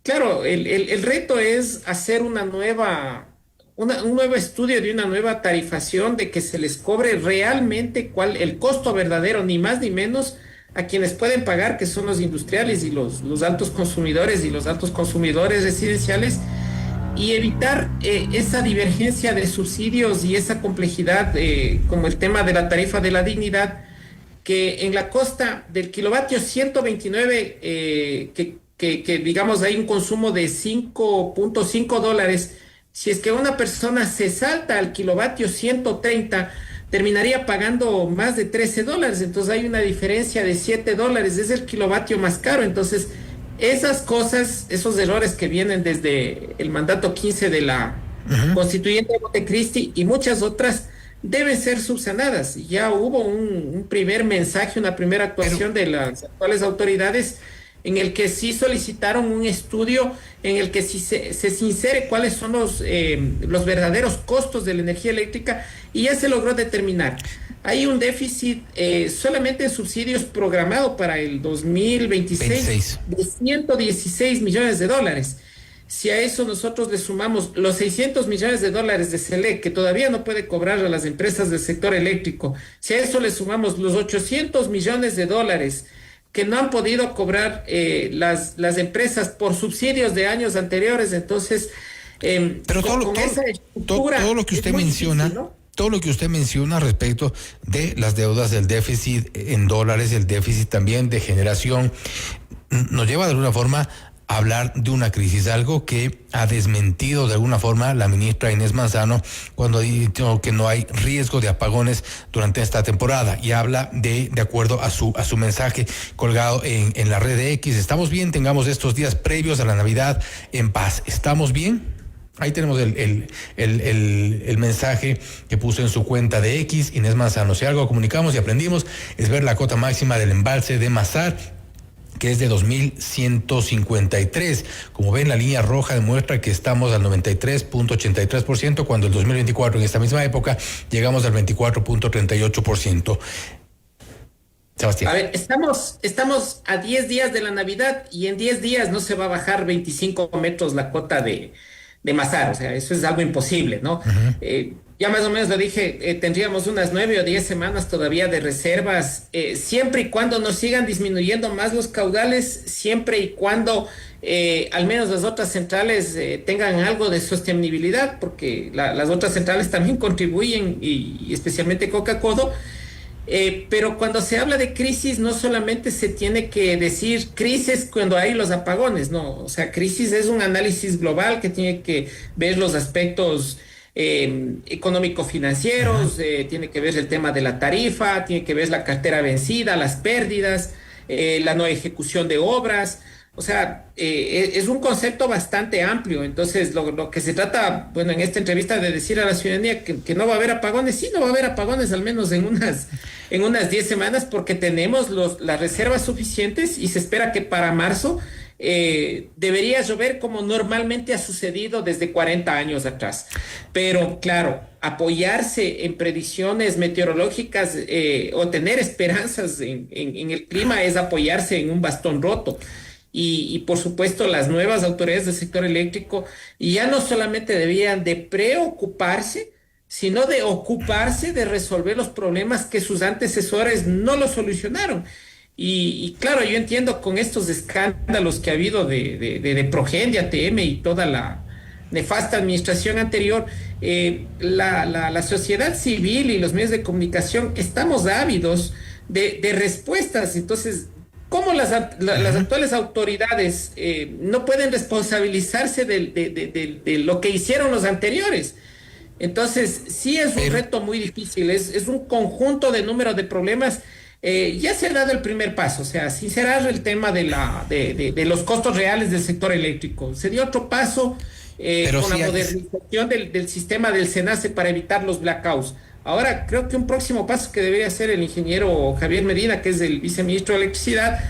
claro, el reto es hacer un nuevo estudio de una nueva tarifación, de que se les cobre realmente el costo verdadero, ni más ni menos, a quienes pueden pagar, que son los industriales y los altos consumidores y los altos consumidores residenciales, y evitar esa divergencia de subsidios y esa complejidad, como el tema de la tarifa de la dignidad, que en la costa del kilovatio 129, que digamos hay un consumo de 5.5 dólares, si es que una persona se salta al kilovatio 130, terminaría pagando más de 13 dólares. Entonces hay una diferencia de 7 dólares, es el kilovatio más caro. Entonces, esas cosas, esos errores que vienen desde el mandato 15 de la constituyente de Montecristi y muchas otras, deben ser subsanadas. Ya hubo un primer mensaje, una primera actuación de las actuales autoridades, en el que sí solicitaron un estudio en el que sí se sincere cuáles son los verdaderos costos de la energía eléctrica, y ya se logró determinar. Hay un déficit solamente en subsidios programado para el 2026 de 116 millones de dólares. Si a eso nosotros le sumamos los 600 millones de dólares de SELEC, que todavía no puede cobrar a las empresas del sector eléctrico, si a eso le sumamos los 800 millones de dólares que no han podido cobrar las empresas por subsidios de años anteriores, entonces pero todo lo que usted menciona, difícil, ¿no? Todo lo que usted menciona respecto de las deudas, del déficit en dólares, el déficit también de generación, nos lleva de alguna forma a hablar de una crisis, algo que ha desmentido de alguna forma la ministra Inés Manzano cuando ha dicho que no hay riesgo de apagones durante esta temporada, y habla de acuerdo a su mensaje colgado en la red de X. ¿Estamos bien? Tengamos estos días previos a la Navidad en paz. ¿Estamos bien? Ahí tenemos el mensaje que puso en su cuenta de X Inés Manzano. Si algo comunicamos y aprendimos es ver la cota máxima del embalse de Mazar, que es de 2.153. Como ven, la línea roja demuestra que estamos al 93.83%, cuando el 2024, en esta misma época, llegamos al 24.38%. Sebastián. A ver, estamos a 10 días de la Navidad y en 10 días no se va a bajar 25 metros la cuota de Masar, o sea, eso es algo imposible, ¿no? Ya más o menos lo dije, tendríamos unas 9 o 10 semanas todavía de reservas, siempre y cuando nos sigan disminuyendo más los caudales, siempre y cuando al menos las otras centrales tengan algo de sostenibilidad, porque las otras centrales también contribuyen, y especialmente Coca-Codo. Pero cuando se habla de crisis, no solamente se tiene que decir crisis cuando hay los apagones, no, o sea, crisis es un análisis global que tiene que ver los aspectos económico-financieros, tiene que ver el tema de la tarifa, tiene que ver la cartera vencida, las pérdidas, la no ejecución de obras. O sea, es un concepto bastante amplio. Entonces, lo que se trata, bueno, en esta entrevista de decir a la ciudadanía que no va a haber apagones, sí, no va a haber apagones al menos en unas 10 semanas, porque tenemos las reservas suficientes y se espera que para marzo debería llover como normalmente ha sucedido desde 40 años atrás. Pero, claro, apoyarse en predicciones meteorológicas o tener esperanzas en el clima es apoyarse en un bastón roto. Y por supuesto las nuevas autoridades del sector eléctrico ya no solamente debían de preocuparse, sino de ocuparse de resolver los problemas que sus antecesores no los solucionaron. Y claro, yo entiendo con estos escándalos que ha habido de Progen, de ATM y toda la nefasta administración anterior, la sociedad civil y los medios de comunicación estamos ávidos de respuestas. Entonces, ¿cómo las actuales autoridades no pueden responsabilizarse de lo que hicieron los anteriores? Entonces, sí es un reto muy difícil, es un conjunto de número de problemas. Ya se ha dado el primer paso, o sea, sincerar el tema de los costos reales del sector eléctrico. Se dio otro paso con la modernización del sistema del SENACE para evitar los blackouts. Ahora, creo que un próximo paso que debería hacer el ingeniero Javier Medina, que es el viceministro de Electricidad,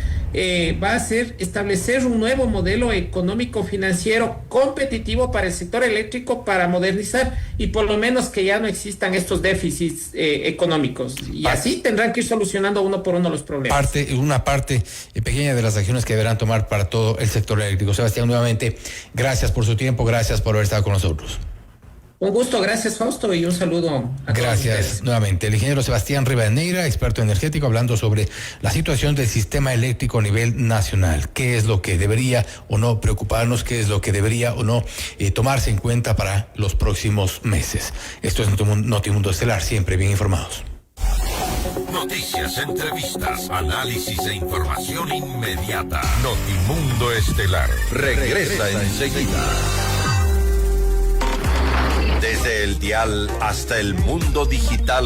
va a ser establecer un nuevo modelo económico-financiero competitivo para el sector eléctrico, para modernizar y por lo menos que ya no existan estos déficits económicos. Y así tendrán que ir solucionando uno por uno los problemas. Una parte pequeña de las acciones que deberán tomar para todo el sector eléctrico. Sebastián, nuevamente, gracias por su tiempo, gracias por haber estado con nosotros. Un gusto, gracias Fausto, y un saludo a todos. Gracias nuevamente. El ingeniero Sebastián Rivadeneira, experto energético, hablando sobre la situación del sistema eléctrico a nivel nacional. ¿Qué es lo que debería o no preocuparnos? ¿Qué es lo que debería o no tomarse en cuenta para los próximos meses? Esto es Notimundo Estelar, siempre bien informados. Noticias, entrevistas, análisis e información inmediata. Notimundo Estelar regresa enseguida. Desde el dial hasta el mundo digital,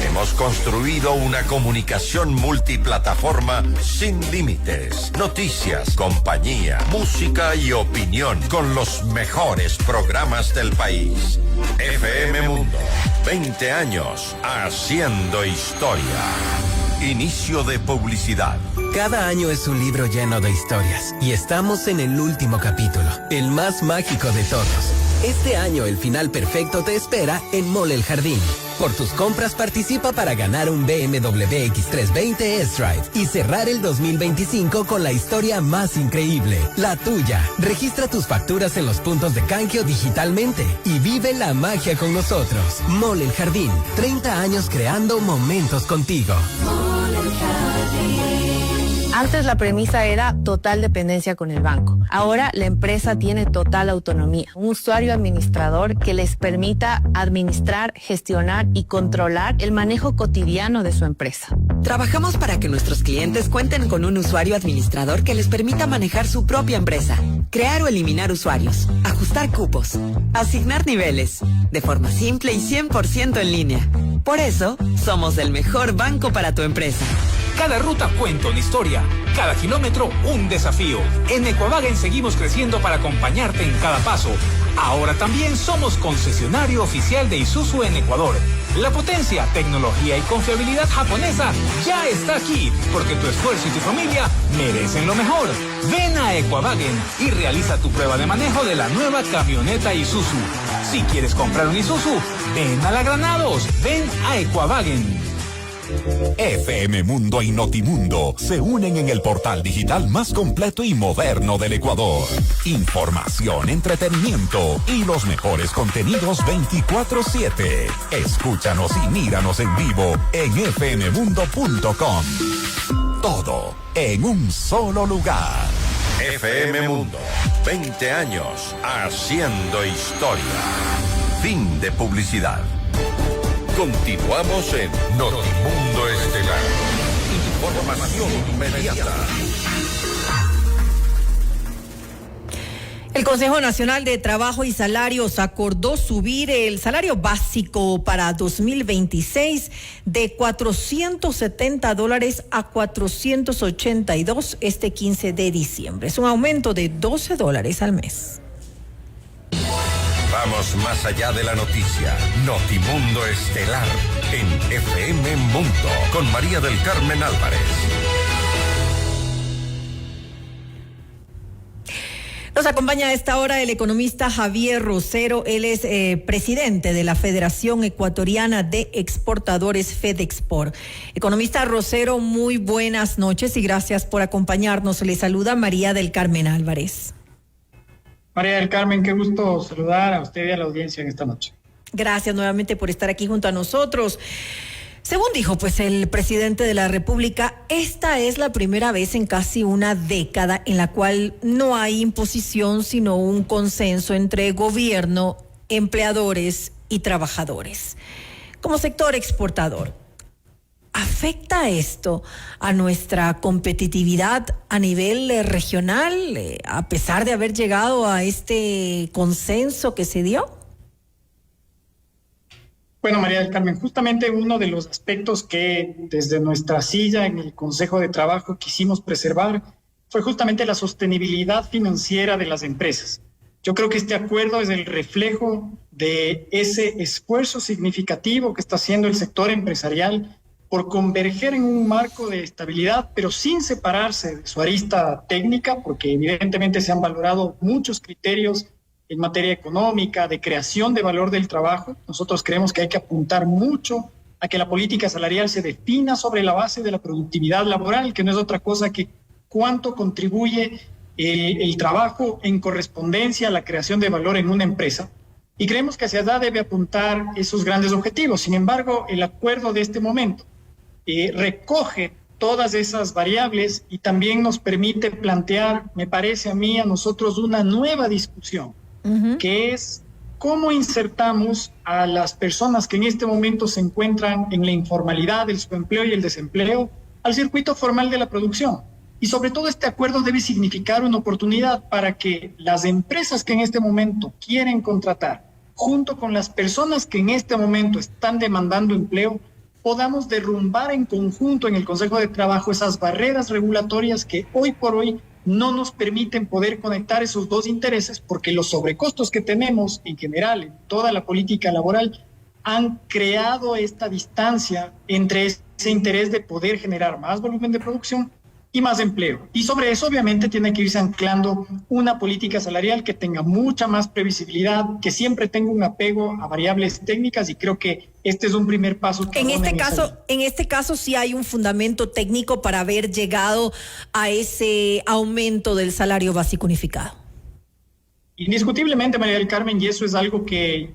hemos construido una comunicación multiplataforma sin límites. Noticias, compañía, música y opinión con los mejores programas del país. FM Mundo, 20 años haciendo historia. Inicio de publicidad. Cada año es un libro lleno de historias y estamos en el último capítulo, el más mágico de todos. Este año el final perfecto te espera en Mall El Jardín. Por tus compras participa para ganar un BMW X320 S-Drive y cerrar el 2025 con la historia más increíble, la tuya. Registra tus facturas en los puntos de canjeo digitalmente y vive la magia con nosotros. Mall El Jardín, 30 años creando momentos contigo. Mall El Jardín. Antes la premisa era total dependencia con el banco. Ahora la empresa tiene total autonomía. Un usuario administrador que les permita administrar, gestionar y controlar el manejo cotidiano de su empresa. Trabajamos para que nuestros clientes cuenten con un usuario administrador que les permita manejar su propia empresa, crear o eliminar usuarios, ajustar cupos, asignar niveles, de forma simple y 100% en línea. Por eso, somos el mejor banco para tu empresa. Cada ruta cuenta una historia, cada kilómetro un desafío. En Equavagen seguimos creciendo para acompañarte en cada paso. Ahora también somos concesionario oficial de Isuzu en Ecuador. La potencia, tecnología y confiabilidad japonesa ya está aquí, porque tu esfuerzo y tu familia merecen lo mejor. Ven a Equavagen y realiza tu prueba de manejo de la nueva camioneta Isuzu. Si quieres comprar un Isuzu, ven a la Granados, ven a Equavagen. FM Mundo y Notimundo se unen en el portal digital más completo y moderno del Ecuador. Información, entretenimiento y los mejores contenidos 24/7. Escúchanos y míranos en vivo en fmmundo.com. Todo en un solo lugar. FM Mundo, 20 años haciendo historia. Fin de publicidad. Continuamos en Notimundo Estelar. Información inmediata. El Consejo Nacional de Trabajo y Salarios acordó subir el salario básico para 2026 de $470 a $482 este 15 de diciembre. Es un aumento de $12 al mes. Vamos más allá de la noticia. Notimundo Estelar en FM Mundo con María del Carmen Álvarez. Nos acompaña a esta hora el economista Javier Rosero. Él es presidente de la Federación Ecuatoriana de Exportadores FEDEXPOR. Economista Rosero, muy buenas noches y gracias por acompañarnos. Le saluda María del Carmen Álvarez. María del Carmen, qué gusto saludar a usted y a la audiencia en esta noche. Gracias nuevamente por estar aquí junto a nosotros. Según dijo el presidente de la República, esta es la primera vez en casi una década en la cual no hay imposición, sino un consenso entre gobierno, empleadores y trabajadores. Como sector exportador, ¿afecta esto a nuestra competitividad a nivel regional, a pesar de haber llegado a este consenso que se dio? Bueno, María del Carmen, justamente uno de los aspectos que desde nuestra silla en el Consejo de Trabajo quisimos preservar fue justamente la sostenibilidad financiera de las empresas. Yo creo que este acuerdo es el reflejo de ese esfuerzo significativo que está haciendo el sector empresarial por converger en un marco de estabilidad, pero sin separarse de su arista técnica, porque evidentemente se han valorado muchos criterios en materia económica, de creación de valor del trabajo. Nosotros creemos que hay que apuntar mucho a que la política salarial se defina sobre la base de la productividad laboral, que no es otra cosa que cuánto contribuye el trabajo en correspondencia a la creación de valor en una empresa. Y creemos que hacia allá debe apuntar esos grandes objetivos. Sin embargo, el acuerdo de este momento recoge todas esas variables y también nos permite plantear, me parece a mí, a nosotros, una nueva discusión, que es cómo insertamos a las personas que en este momento se encuentran en la informalidad, el subempleo y el desempleo al circuito formal de la producción. Y sobre todo este acuerdo debe significar una oportunidad para que las empresas que en este momento quieren contratar, junto con las personas que en este momento están demandando empleo, podamos derrumbar en conjunto en el Consejo de Trabajo esas barreras regulatorias que hoy por hoy no nos permiten poder conectar esos dos intereses, porque los sobrecostos que tenemos en general en toda la política laboral han creado esta distancia entre ese interés de poder generar más volumen de producción y más empleo. Y sobre eso obviamente tiene que irse anclando una política salarial que tenga mucha más previsibilidad, que siempre tenga un apego a variables técnicas, y creo que este es un primer paso. En este caso sí hay un fundamento técnico para haber llegado a ese aumento del salario básico unificado. Indiscutiblemente, María del Carmen, y eso es algo que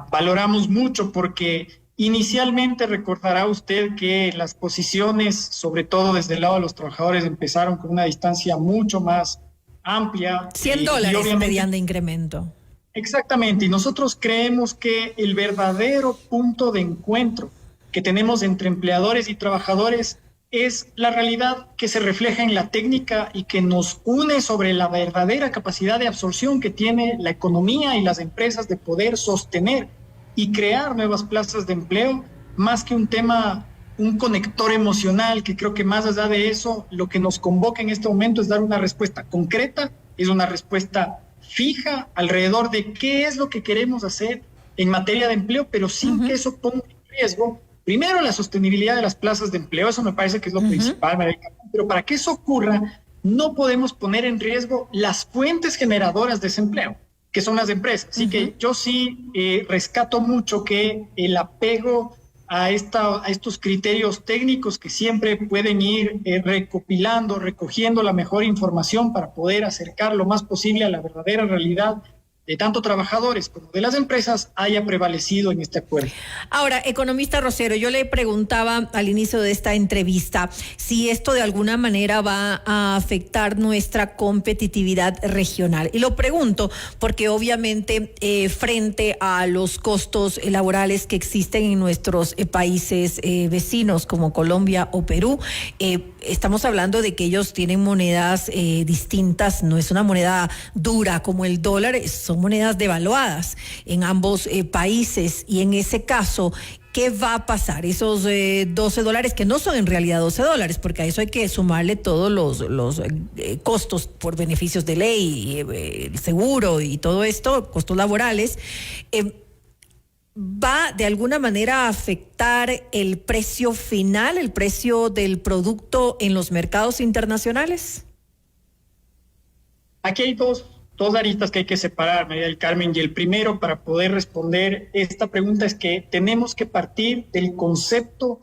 valoramos mucho, porque inicialmente recordará usted que las posiciones, sobre todo desde el lado de los trabajadores, empezaron con una distancia mucho más amplia. $100 pedían de incremento. Exactamente, y nosotros creemos que el verdadero punto de encuentro que tenemos entre empleadores y trabajadores es la realidad que se refleja en la técnica y que nos une sobre la verdadera capacidad de absorción que tiene la economía y las empresas de poder sostener y crear nuevas plazas de empleo, más que un tema un conector emocional, que creo que más allá de eso, lo que nos convoca en este momento es dar una respuesta concreta, es una respuesta fija alrededor de qué es lo que queremos hacer en materia de empleo, pero sin que eso ponga en riesgo, primero, la sostenibilidad de las plazas de empleo. Eso me parece que es lo principal, pero para que eso ocurra, no podemos poner en riesgo las fuentes generadoras de ese empleo, que son las empresas. Así que yo sí rescato mucho que el apego a estos criterios técnicos que siempre pueden ir recopilando, recogiendo la mejor información para poder acercar lo más posible a la verdadera realidad de tanto trabajadores como de las empresas, haya prevalecido en este acuerdo. Ahora, economista Rosero, yo le preguntaba al inicio de esta entrevista si esto de alguna manera va a afectar nuestra competitividad regional. Y lo pregunto porque obviamente frente a los costos laborales que existen en nuestros países vecinos como Colombia o Perú, estamos hablando de que ellos tienen monedas distintas, no es una moneda dura como el dólar, son monedas devaluadas en ambos países, y en ese caso, ¿qué va a pasar? Esos $12, que no son en realidad $12, porque a eso hay que sumarle todos los costos por beneficios de ley, el seguro y todo esto, costos laborales, ¿va de alguna manera a afectar el precio final, el precio del producto en los mercados internacionales? Aquí hay dos aristas que hay que separar, María del Carmen, y el primero para poder responder esta pregunta es que tenemos que partir del concepto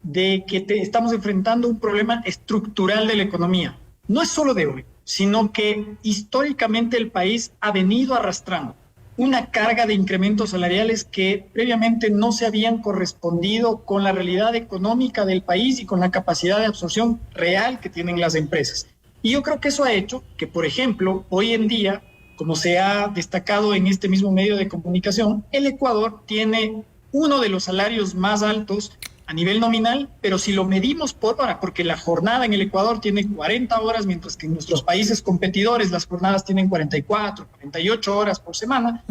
de que estamos enfrentando un problema estructural de la economía. No es solo de hoy, sino que históricamente el país ha venido arrastrando una carga de incrementos salariales que previamente no se habían correspondido con la realidad económica del país y con la capacidad de absorción real que tienen las empresas. Y yo creo que eso ha hecho que, por ejemplo, hoy en día, como se ha destacado en este mismo medio de comunicación, el Ecuador tiene uno de los salarios más altos a nivel nominal, pero si lo medimos por hora, porque la jornada en el Ecuador tiene 40 horas, mientras que en nuestros países competidores las jornadas tienen 44, 48 horas por semana,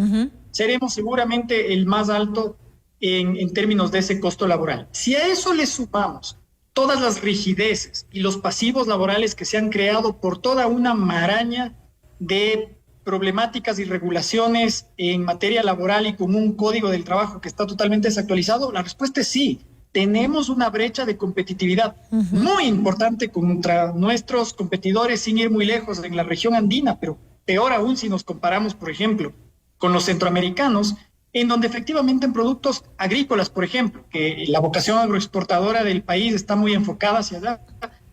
seremos seguramente el más alto en términos de ese costo laboral. Si a eso le sumamos todas las rigideces y los pasivos laborales que se han creado por toda una maraña de problemáticas y regulaciones en materia laboral y con un código del trabajo que está totalmente desactualizado, la respuesta es sí. Tenemos una brecha de competitividad muy importante contra nuestros competidores, sin ir muy lejos, en la región andina, pero peor aún si nos comparamos, por ejemplo, con los centroamericanos, en donde efectivamente en productos agrícolas, por ejemplo, que la vocación agroexportadora del país está muy enfocada hacia allá,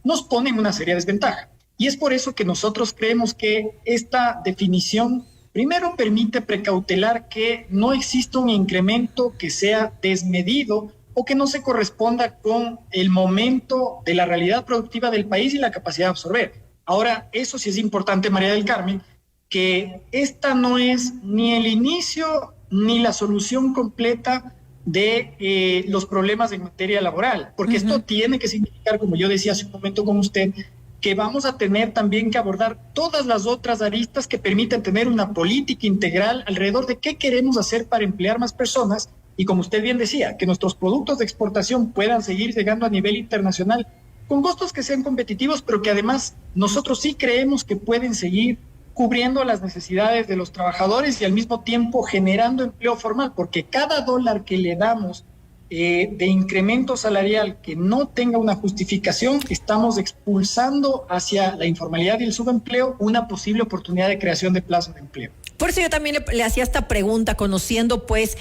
nos ponen una seria desventaja. Y es por eso que nosotros creemos que esta definición primero permite precautelar que no exista un incremento que sea desmedido o que no se corresponda con el momento de la realidad productiva del país y la capacidad de absorber. Ahora, eso sí es importante, María del Carmen, que esta no es ni el inicio ni la solución completa de los problemas en materia laboral, porque esto tiene que significar, como yo decía hace un momento con usted, que vamos a tener también que abordar todas las otras aristas que permitan tener una política integral alrededor de qué queremos hacer para emplear más personas y, como usted bien decía, que nuestros productos de exportación puedan seguir llegando a nivel internacional con costos que sean competitivos, pero que además nosotros sí creemos que pueden seguir cubriendo las necesidades de los trabajadores y al mismo tiempo generando empleo formal, porque cada dólar que le damos de incremento salarial que no tenga una justificación, estamos expulsando hacia la informalidad y el subempleo una posible oportunidad de creación de plazas de empleo. Por eso yo también le hacía esta pregunta, conociendo pues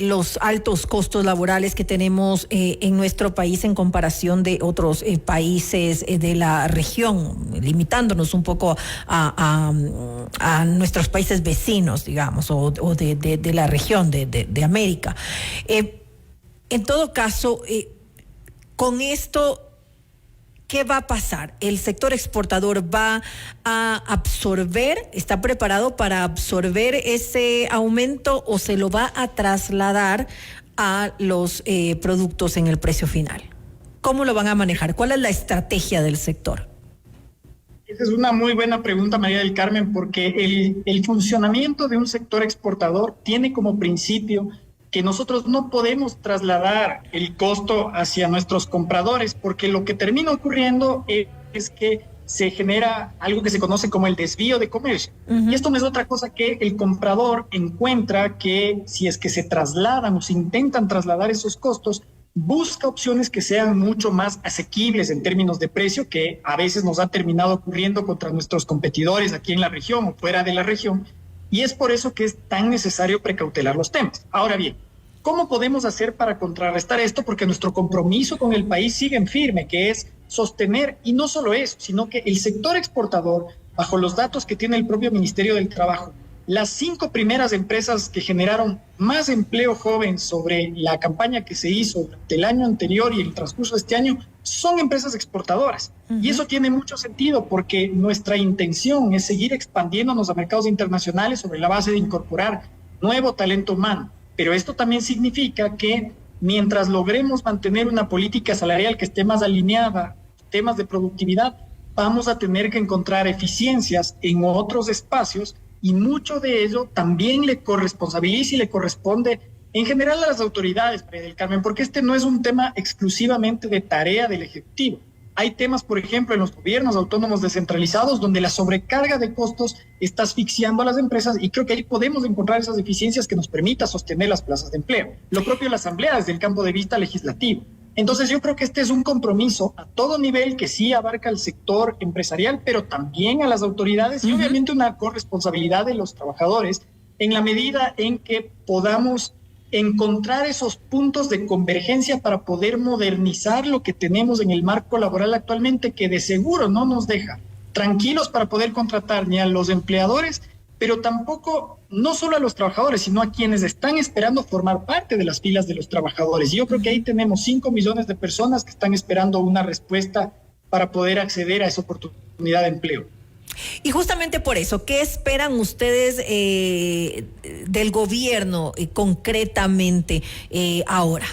los altos costos laborales que tenemos en nuestro país en comparación de otros países de la región, limitándonos un poco a nuestros países vecinos, digamos, o de la región de América. En todo caso, con esto, ¿qué va a pasar? ¿El sector exportador va a absorber, está preparado para absorber ese aumento o se lo va a trasladar a los productos en el precio final? ¿Cómo lo van a manejar? ¿Cuál es la estrategia del sector? Esa es una muy buena pregunta, María del Carmen, porque el funcionamiento de un sector exportador tiene como principio que nosotros no podemos trasladar el costo hacia nuestros compradores, porque lo que termina ocurriendo es que se genera algo que se conoce como el desvío de comercio. Y esto no es otra cosa que el comprador encuentra que si es que se trasladan o se intentan trasladar esos costos, busca opciones que sean mucho más asequibles en términos de precio, que a veces nos ha terminado ocurriendo contra nuestros competidores aquí en la región o fuera de la región, y es por eso que es tan necesario precautelar los temas. Ahora bien, ¿cómo podemos hacer para contrarrestar esto? Porque nuestro compromiso con el país sigue en firme, que es sostener, y no solo eso, sino que el sector exportador, bajo los datos que tiene el propio Ministerio del Trabajo, las 5 primeras empresas que generaron más empleo joven sobre la campaña que se hizo durante el año anterior y el transcurso de este año son empresas exportadoras. Y eso tiene mucho sentido porque nuestra intención es seguir expandiéndonos a mercados internacionales sobre la base de incorporar nuevo talento humano. Pero esto también significa que mientras logremos mantener una política salarial que esté más alineada a temas de productividad, vamos a tener que encontrar eficiencias en otros espacios, y mucho de ello también le corresponsabiliza y le corresponde en general a las autoridades, María del Carmen, porque este no es un tema exclusivamente de tarea del Ejecutivo. Hay temas, por ejemplo, en los gobiernos autónomos descentralizados donde la sobrecarga de costos está asfixiando a las empresas, y creo que ahí podemos encontrar esas eficiencias que nos permita sostener las plazas de empleo. Lo propio la Asamblea desde el campo de vista legislativo. Entonces yo creo que este es un compromiso a todo nivel que sí abarca al sector empresarial, pero también a las autoridades y obviamente una corresponsabilidad de los trabajadores en la medida en que podamos encontrar esos puntos de convergencia para poder modernizar lo que tenemos en el marco laboral actualmente, que de seguro no nos deja tranquilos para poder contratar ni a los empleadores, pero tampoco, no solo a los trabajadores, sino a quienes están esperando formar parte de las filas de los trabajadores. Y yo creo que ahí tenemos 5 millones de personas que están esperando una respuesta para poder acceder a esa oportunidad de empleo. Y justamente por eso, ¿qué esperan ustedes del gobierno concretamente ahora?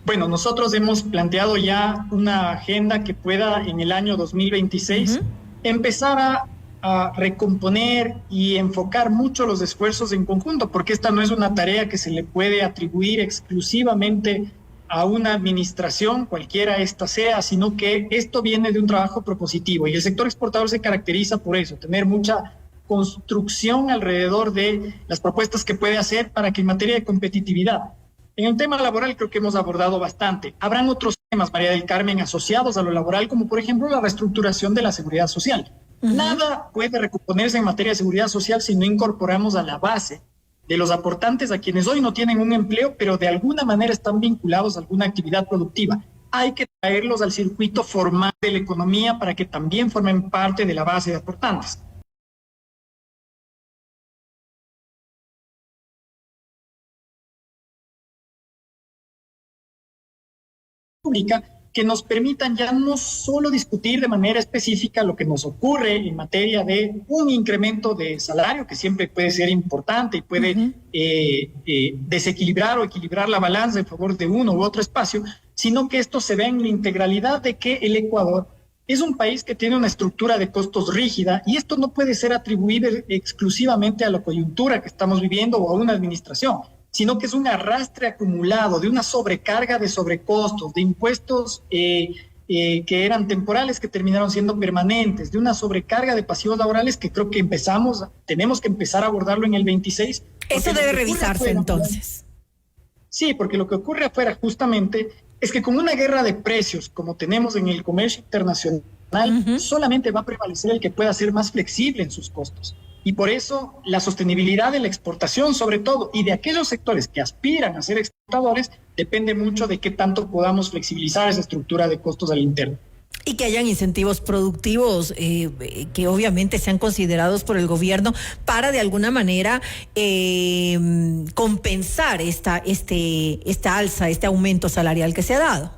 Bueno, nosotros hemos planteado ya una agenda que pueda en el año 2026 empezar a recomponer y enfocar mucho los esfuerzos en conjunto, porque esta no es una tarea que se le puede atribuir exclusivamente a una administración, cualquiera esta sea, sino que esto viene de un trabajo propositivo, y el sector exportador se caracteriza por eso, tener mucha construcción alrededor de las propuestas que puede hacer para que en materia de competitividad. En el tema laboral creo que hemos abordado bastante. Habrán otros temas, María del Carmen, asociados a lo laboral, como por ejemplo la reestructuración de la seguridad social. Nada puede recomponerse en materia de seguridad social si no incorporamos a la base de los aportantes a quienes hoy no tienen un empleo, pero de alguna manera están vinculados a alguna actividad productiva. Hay que traerlos al circuito formal de la economía para que también formen parte de la base de aportantes. Pública que nos permitan ya no solo discutir de manera específica lo que nos ocurre en materia de un incremento de salario, que siempre puede ser importante y puede desequilibrar o equilibrar la balanza en favor de uno u otro espacio, sino que esto se ve en la integralidad de que el Ecuador es un país que tiene una estructura de costos rígida, y esto no puede ser atribuido exclusivamente a la coyuntura que estamos viviendo o a una administración, sino que es un arrastre acumulado de una sobrecarga de sobrecostos, de impuestos que eran temporales que terminaron siendo permanentes, de una sobrecarga de pasivos laborales que creo que tenemos que empezar a abordarlo en el 26. Eso debe revisarse entonces. Sí, porque lo que ocurre afuera justamente es que con una guerra de precios como tenemos en el comercio internacional, solamente va a prevalecer el que pueda ser más flexible en sus costos. Y por eso la sostenibilidad de la exportación, sobre todo, y de aquellos sectores que aspiran a ser exportadores, depende mucho de qué tanto podamos flexibilizar esa estructura de costos al interno. Y que hayan incentivos productivos que obviamente sean considerados por el gobierno para de alguna manera compensar esta alza, este aumento salarial que se ha dado.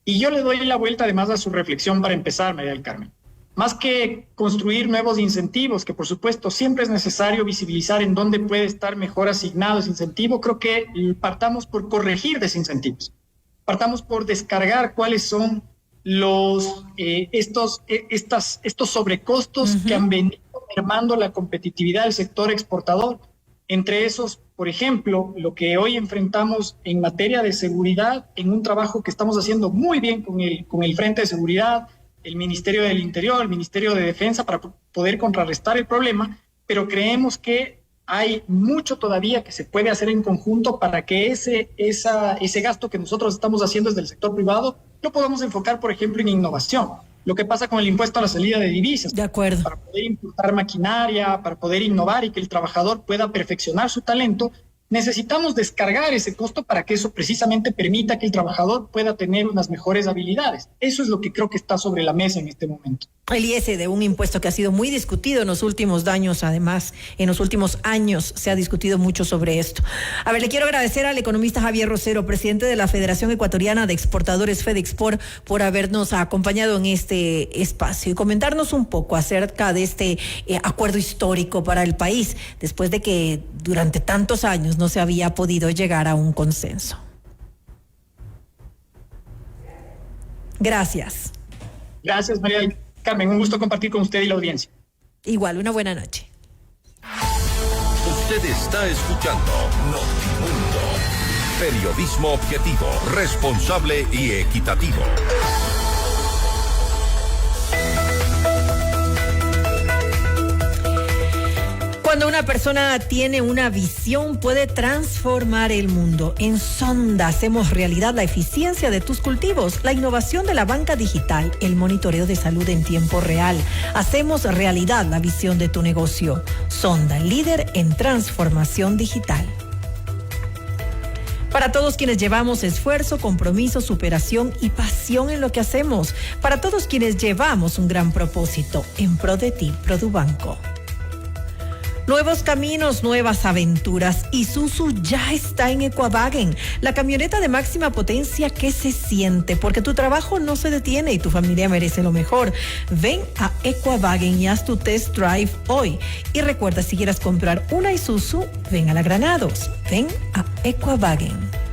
Y yo le doy la vuelta además a su reflexión para empezar, María del Carmen. Más que construir nuevos incentivos, que por supuesto siempre es necesario visibilizar en dónde puede estar mejor asignado ese incentivo, creo que partamos por corregir desincentivos. Partamos por descargar cuáles son estos sobrecostos que han venido mermando la competitividad del sector exportador, Entre esos, por ejemplo, lo que hoy enfrentamos en materia de seguridad, en un trabajo que estamos haciendo muy bien con el Frente de Seguridad, el Ministerio del Interior, el Ministerio de Defensa, para poder contrarrestar el problema, pero creemos que hay mucho todavía que se puede hacer en conjunto para que ese gasto que nosotros estamos haciendo desde el sector privado lo podamos enfocar, por ejemplo, en innovación. Lo que pasa con el impuesto a la salida de divisas. De acuerdo. Para poder importar maquinaria, para poder innovar y que el trabajador pueda perfeccionar su talento, necesitamos descargar ese costo para que eso precisamente permita que el trabajador pueda tener unas mejores habilidades. Eso es lo que creo que está sobre la mesa en este momento. El IS, de un impuesto que ha sido muy discutido en los últimos años, además, en los últimos años se ha discutido mucho sobre esto. A ver, le quiero agradecer al economista Javier Rosero, presidente de la Federación Ecuatoriana de Exportadores FEDEXPOR, por habernos acompañado en este espacio y comentarnos un poco acerca de este acuerdo histórico para el país, después de que durante tantos años no se había podido llegar a un consenso. Gracias. Gracias, María del Carmen. Un gusto compartir con usted y la audiencia. Igual, una buena noche. Usted está escuchando Notimundo. Periodismo objetivo, responsable y equitativo. Cuando una persona tiene una visión, puede transformar el mundo. En Sonda hacemos realidad la eficiencia de tus cultivos, la innovación de la banca digital, el monitoreo de salud en tiempo real. Hacemos realidad la visión de tu negocio. Sonda, líder en transformación digital. Para todos quienes llevamos esfuerzo, compromiso, superación y pasión en lo que hacemos. Para todos quienes llevamos un gran propósito, en pro de ti, Produbanco. Nuevos caminos, nuevas aventuras. Isuzu ya está en Equavagen, la camioneta de máxima potencia que se siente, porque tu trabajo no se detiene y tu familia merece lo mejor. Ven a Equavagen y haz tu test drive hoy. Y recuerda, si quieres comprar una Isuzu, ven a la Granados. Ven a Equavagen.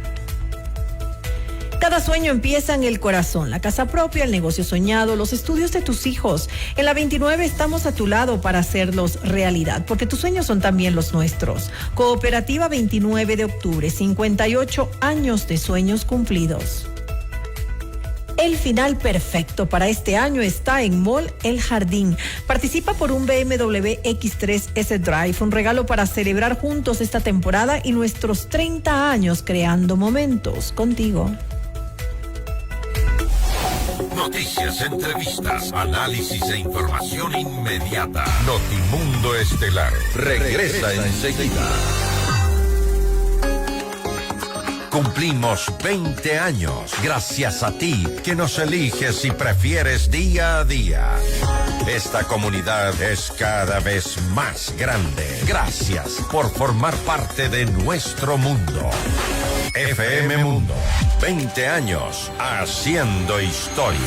Cada sueño empieza en el corazón, la casa propia, el negocio soñado, los estudios de tus hijos. En la 29 estamos a tu lado para hacerlos realidad, porque tus sueños son también los nuestros. Cooperativa 29 de octubre, 58 años de sueños cumplidos. El final perfecto para este año está en Mall El Jardín. Participa por un BMW X3 S-Drive, un regalo para celebrar juntos esta temporada y nuestros 30 años creando momentos contigo. Noticias, entrevistas, análisis e información inmediata. Notimundo Estelar regresa enseguida. Cumplimos 20 años gracias a ti que nos eliges y prefieres día a día. Esta comunidad es cada vez más grande. Gracias por formar parte de nuestro mundo. FM Mundo, 20 años haciendo historia.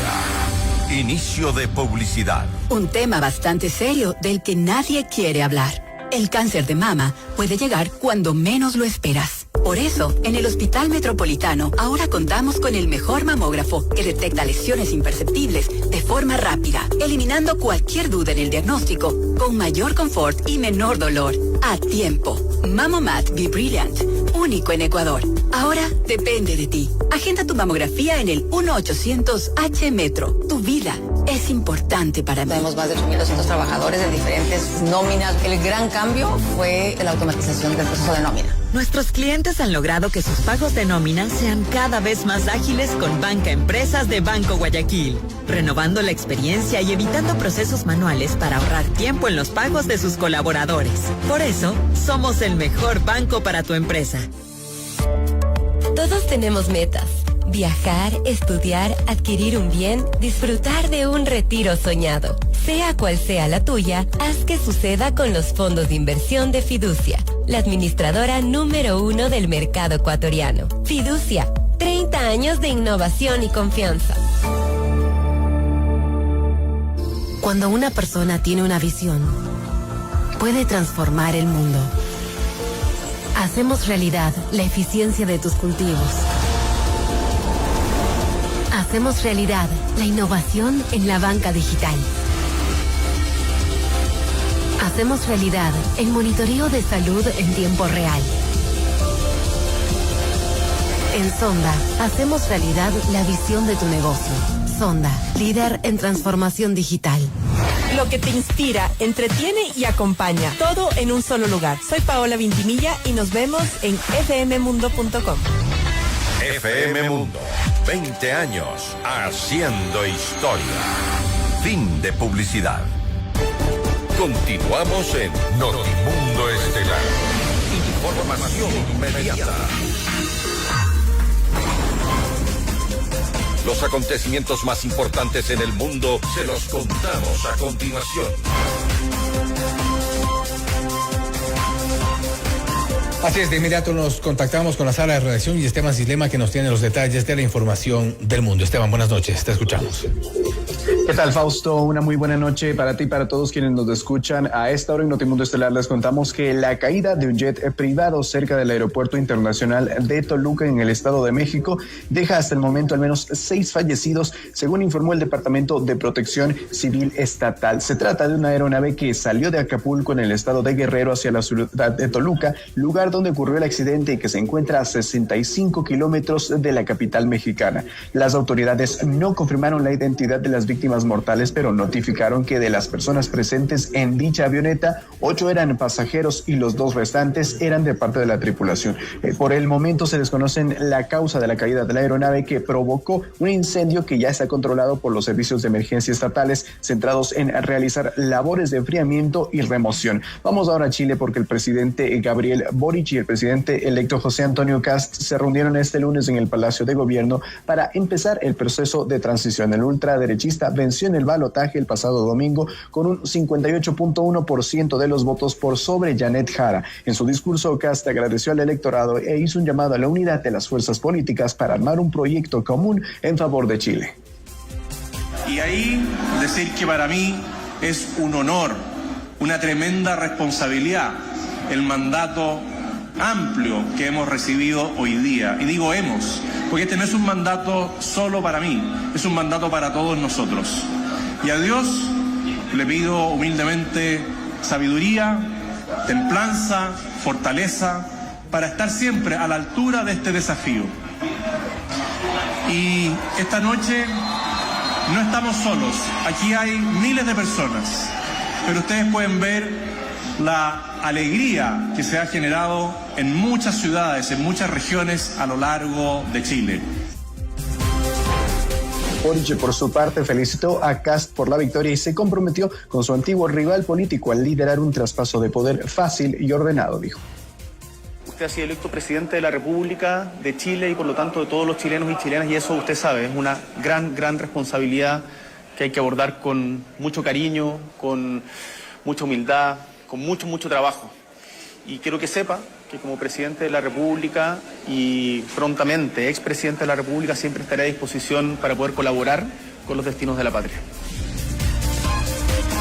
Inicio de publicidad. Un tema bastante serio del que nadie quiere hablar. El cáncer de mama puede llegar cuando menos lo esperas. Por eso, en el Hospital Metropolitano, ahora contamos con el mejor mamógrafo que detecta lesiones imperceptibles de forma rápida, eliminando cualquier duda en el diagnóstico, con mayor confort y menor dolor. A tiempo. Mamomat Be Brilliant, único en Ecuador. Ahora depende de ti. Agenda tu mamografía en el 1-800-H-Metro. Tu vida es importante para mí. Tenemos más de 8.200 trabajadores de diferentes nóminas. El gran cambio fue la automatización del proceso de nómina. Nuestros clientes han logrado que sus pagos de nómina sean cada vez más ágiles con Banca Empresas de Banco Guayaquil, renovando la experiencia y evitando procesos manuales para ahorrar tiempo en los pagos de sus colaboradores. Por eso, somos el mejor banco para tu empresa. Todos tenemos metas. Viajar, estudiar, adquirir un bien, disfrutar de un retiro soñado. Sea cual sea la tuya, haz que suceda con los fondos de inversión de Fiducia, la administradora número 1 del mercado ecuatoriano. Fiducia, 30 años de innovación y confianza. Cuando una persona tiene una visión, puede transformar el mundo. Hacemos realidad la eficiencia de tus cultivos. Hacemos realidad la innovación en la banca digital. hacemos realidad el monitoreo de salud en tiempo real. En Sonda, hacemos realidad la visión de tu negocio. Sonda, líder en transformación digital. Lo que te inspira, entretiene y acompaña. Todo en un solo lugar. Soy Paola Vintimilla y nos vemos en fmmundo.com. FM Mundo, 20 años haciendo historia. Fin de publicidad. Continuamos en Notimundo Estelar. Información inmediata. Los acontecimientos más importantes en el mundo se los contamos a continuación. Así es, de inmediato nos contactamos con la sala de redacción y Esteban Silema, que nos tiene los detalles de la información del mundo. Esteban, buenas noches, te escuchamos. ¿Qué tal, Fausto? Una muy buena noche para ti y para todos quienes nos escuchan. A esta hora en Notimundo Estelar les contamos que la caída de un jet privado cerca del Aeropuerto Internacional de Toluca en el Estado de México deja hasta el momento al menos 6 fallecidos, según informó el Departamento de Protección Civil Estatal. Se trata de una aeronave que salió de Acapulco en el estado de Guerrero hacia la ciudad de Toluca, lugar donde ocurrió el accidente y que se encuentra a 65 kilómetros de la capital mexicana. Las autoridades no confirmaron la identidad de las víctimas mortales, pero notificaron que de las personas presentes en dicha avioneta, 8 eran pasajeros y los 2 restantes eran de parte de la tripulación. Por el momento se desconocen la causa de la caída de la aeronave, que provocó un incendio que ya está controlado por los servicios de emergencia estatales, centrados en realizar labores de enfriamiento y remoción. Vamos ahora a Chile, porque el presidente Gabriel Boric y el presidente electo José Antonio Kast se reunieron este lunes en el Palacio de Gobierno para empezar el proceso de transición. El ultraderechista venció en el balotaje el pasado domingo con un 58.1% de los votos por sobre Janet Jara. En su discurso, Kast agradeció al electorado e hizo un llamado a la unidad de las fuerzas políticas para armar un proyecto común en favor de Chile. Y ahí decir que para mí es un honor, una tremenda responsabilidad, el mandato amplio que hemos recibido hoy día. Y digo hemos, porque este no es un mandato solo para mí, es un mandato para todos nosotros. Y a Dios le pido humildemente sabiduría, templanza, fortaleza, para estar siempre a la altura de este desafío. Y esta noche no estamos solos, aquí hay miles de personas, pero ustedes pueden ver la alegría que se ha generado en muchas ciudades, en muchas regiones a lo largo de Chile. Boric, por su parte, felicitó a Kast por la victoria y se comprometió con su antiguo rival político al liderar un traspaso de poder fácil y ordenado, dijo. Usted ha sido electo presidente de la República de Chile y por lo tanto de todos los chilenos y chilenas, y eso usted sabe, es una gran responsabilidad que hay que abordar con mucho cariño, con mucha humildad, con mucho trabajo. Y quiero que sepa que como presidente de la República y prontamente expresidente de la República siempre estaré a disposición para poder colaborar con los destinos de la patria.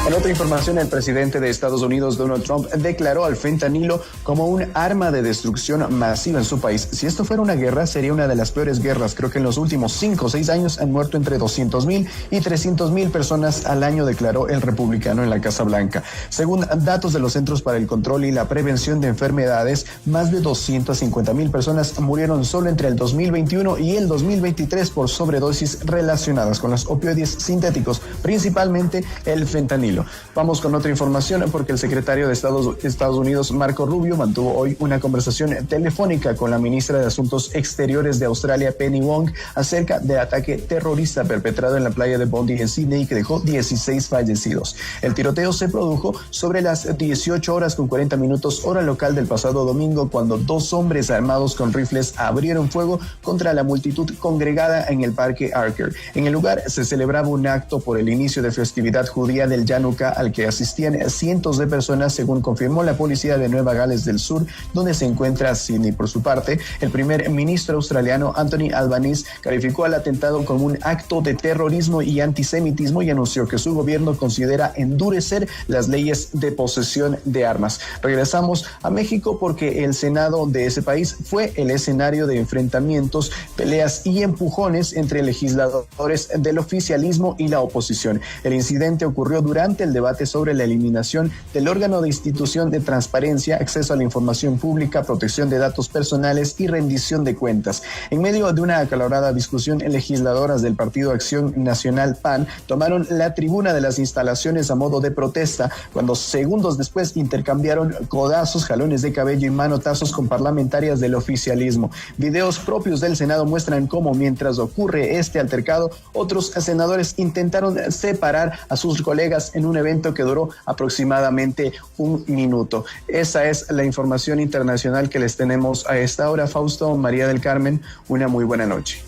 En otra información, el presidente de Estados Unidos, Donald Trump, declaró al fentanilo como un arma de destrucción masiva en su país. Si esto fuera una guerra, sería una de las peores guerras. Creo que en los últimos 5 o 6 años han muerto entre 200,000 y 300,000 personas al año, declaró el republicano en la Casa Blanca. Según datos de los Centros para el Control y la Prevención de Enfermedades, más de 250,000 personas murieron solo entre el 2021 y el 2023 por sobredosis relacionadas con los opioides sintéticos, principalmente el fentanilo. Vamos con otra información, porque el secretario de Estados Unidos, Marco Rubio, mantuvo hoy una conversación telefónica con la ministra de Asuntos Exteriores de Australia, Penny Wong, acerca del ataque terrorista perpetrado en la playa de Bondi en Sydney, que dejó 16 fallecidos. El tiroteo se produjo sobre las 18 horas con 40 minutos hora local del pasado domingo, cuando 2 hombres armados con rifles abrieron fuego contra la multitud congregada en el parque Archer. En el lugar se celebraba un acto por el inicio de festividad judía del Hanukkah, al que asistían cientos de personas, según confirmó la policía de Nueva Gales del Sur, donde se encuentra Sydney. Por su parte, el primer ministro australiano, Anthony Albanese, calificó al atentado como un acto de terrorismo y antisemitismo y anunció que su gobierno considera endurecer las leyes de posesión de armas. Regresamos a México, porque el Senado de ese país fue el escenario de enfrentamientos, peleas y empujones entre legisladores del oficialismo y la oposición. El incidente ocurrió durante durante el debate sobre la eliminación del órgano de institución de transparencia, acceso a la información pública, protección de datos personales y rendición de cuentas. En medio de una acalorada discusión, legisladoras del Partido Acción Nacional PAN tomaron la tribuna de las instalaciones a modo de protesta, cuando segundos después intercambiaron codazos, jalones de cabello y manotazos con parlamentarias del oficialismo. Videos propios del Senado muestran cómo mientras ocurre este altercado, otros senadores intentaron separar a sus colegas en un evento que duró aproximadamente 1 minuto. Esa es la información internacional que les tenemos a esta hora. Fausto, María del Carmen, una muy buena noche.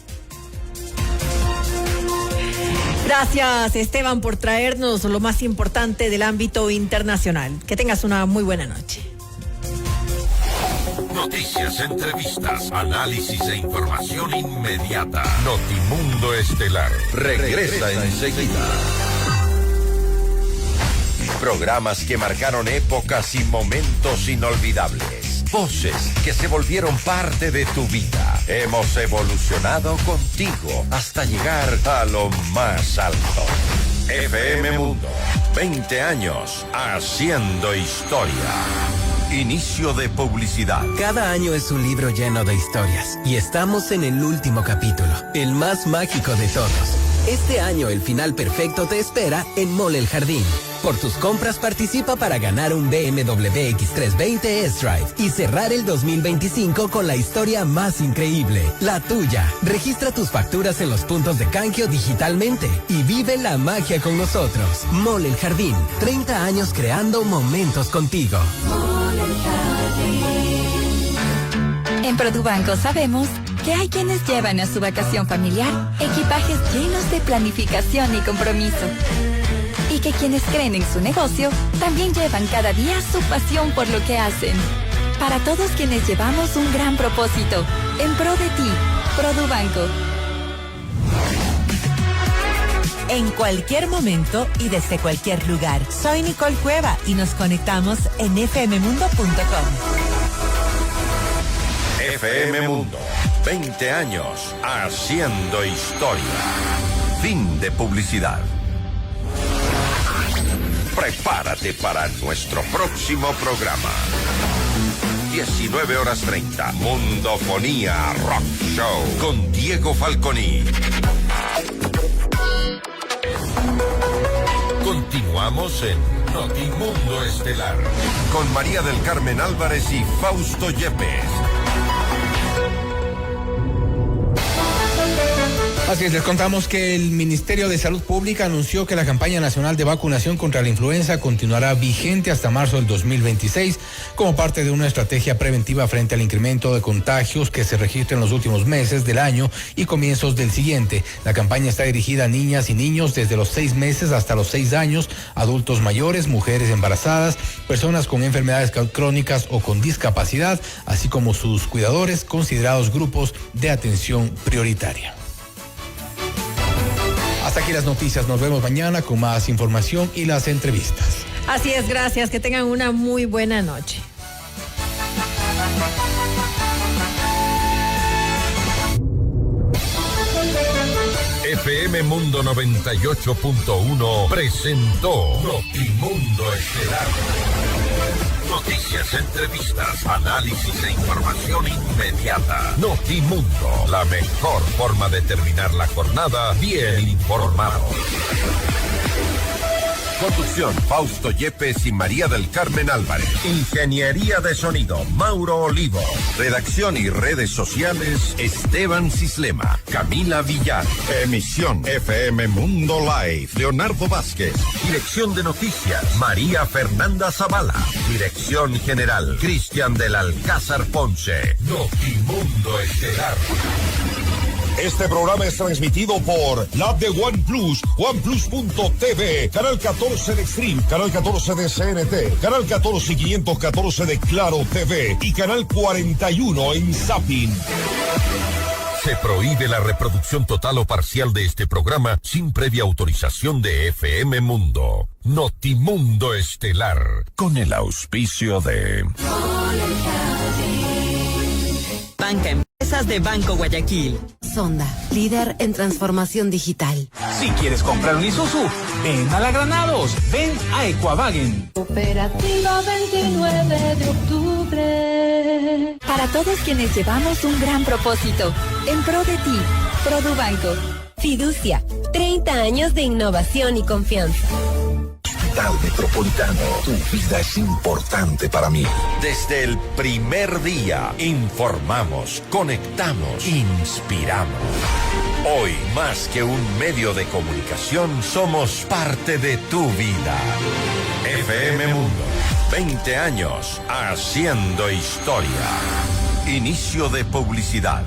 Gracias, Esteban, por traernos lo más importante del ámbito internacional. Que tengas una muy buena noche. Noticias, entrevistas, análisis e información inmediata. Notimundo Estelar regresa enseguida. Programas que marcaron épocas y momentos inolvidables. Voces que se volvieron parte de tu vida. Hemos evolucionado contigo hasta llegar a lo más alto. FM Mundo, 20 años haciendo historia. Inicio de publicidad. Cada año es un libro lleno de historias y estamos en el último capítulo, el más mágico de todos. Este año el final perfecto te espera en Mall El Jardín. Por tus compras participa para ganar un BMW X320 S-Drive y cerrar el 2025 con la historia más increíble, la tuya. Registra tus facturas en los puntos de canjeo digitalmente y vive la magia con nosotros. Mall El Jardín, 30 años creando momentos contigo. Mall El Jardín. En Produbanco sabemos que hay quienes llevan a su vacación familiar equipajes llenos de planificación y compromiso. Y que quienes creen en su negocio también llevan cada día su pasión por lo que hacen. Para todos quienes llevamos un gran propósito, en pro de ti, Produbanco. En cualquier momento y desde cualquier lugar. Soy Nicole Cueva y nos conectamos en fmmundo.com. FM Mundo, 20 años haciendo historia. Fin de publicidad. Prepárate para nuestro próximo programa. 19:30, Mundofonía Rock Show con Diego Falconi. Continuamos en Notimundo Estelar con María del Carmen Álvarez y Fausto Yepes. Así es, les contamos que el Ministerio de Salud Pública anunció que la campaña nacional de vacunación contra la influenza continuará vigente hasta marzo del 2026 como parte de una estrategia preventiva frente al incremento de contagios que se registra en los últimos meses del año y comienzos del siguiente. La campaña está dirigida a niñas y niños desde los 6 meses hasta los 6 años, adultos mayores, mujeres embarazadas, personas con enfermedades crónicas o con discapacidad, así como sus cuidadores, considerados grupos de atención prioritaria. Hasta aquí las noticias, nos vemos mañana con más información y las entrevistas. Así es, gracias, que tengan una muy buena noche. FM Mundo 98.1 presentó Notimundo Estelar. Noticias, entrevistas, análisis e información inmediata. Notimundo, la mejor forma de terminar la jornada bien informado. Conducción, Fausto Yepes y María del Carmen Álvarez. Ingeniería de sonido, Mauro Olivo. Redacción y redes sociales, Esteban Cislema, Camila Villar. Emisión FM Mundo Live, Leonardo Vázquez. Dirección de noticias, María Fernanda Zavala. Dirección general, Cristian del Alcázar Ponce. Notimundo Estelar. Este programa es transmitido por la app de OnePlus, OnePlus.tv, Canal 14 de Stream, Canal 14 de CNT, Canal 14 y 514 de Claro TV y Canal 41 en Zapping. Se prohíbe la reproducción total o parcial de este programa sin previa autorización de FM Mundo. Notimundo Estelar, con el auspicio de... Banca Empresas Empresas de Banco Guayaquil. Sonda, líder en transformación digital. Si quieres comprar un Isuzu, ven a la Granados, ven a Equavagen. Cooperativa 29 de octubre. Para todos quienes llevamos un gran propósito, en pro de ti, Produbanco. Fiducia, 30 años de innovación y confianza. Hospital Metropolitano, tu vida es importante para mí. Desde el primer día, informamos, conectamos, inspiramos. Hoy, más que un medio de comunicación, somos parte de tu vida. FM Mundo, 20 años haciendo historia. Inicio de publicidad.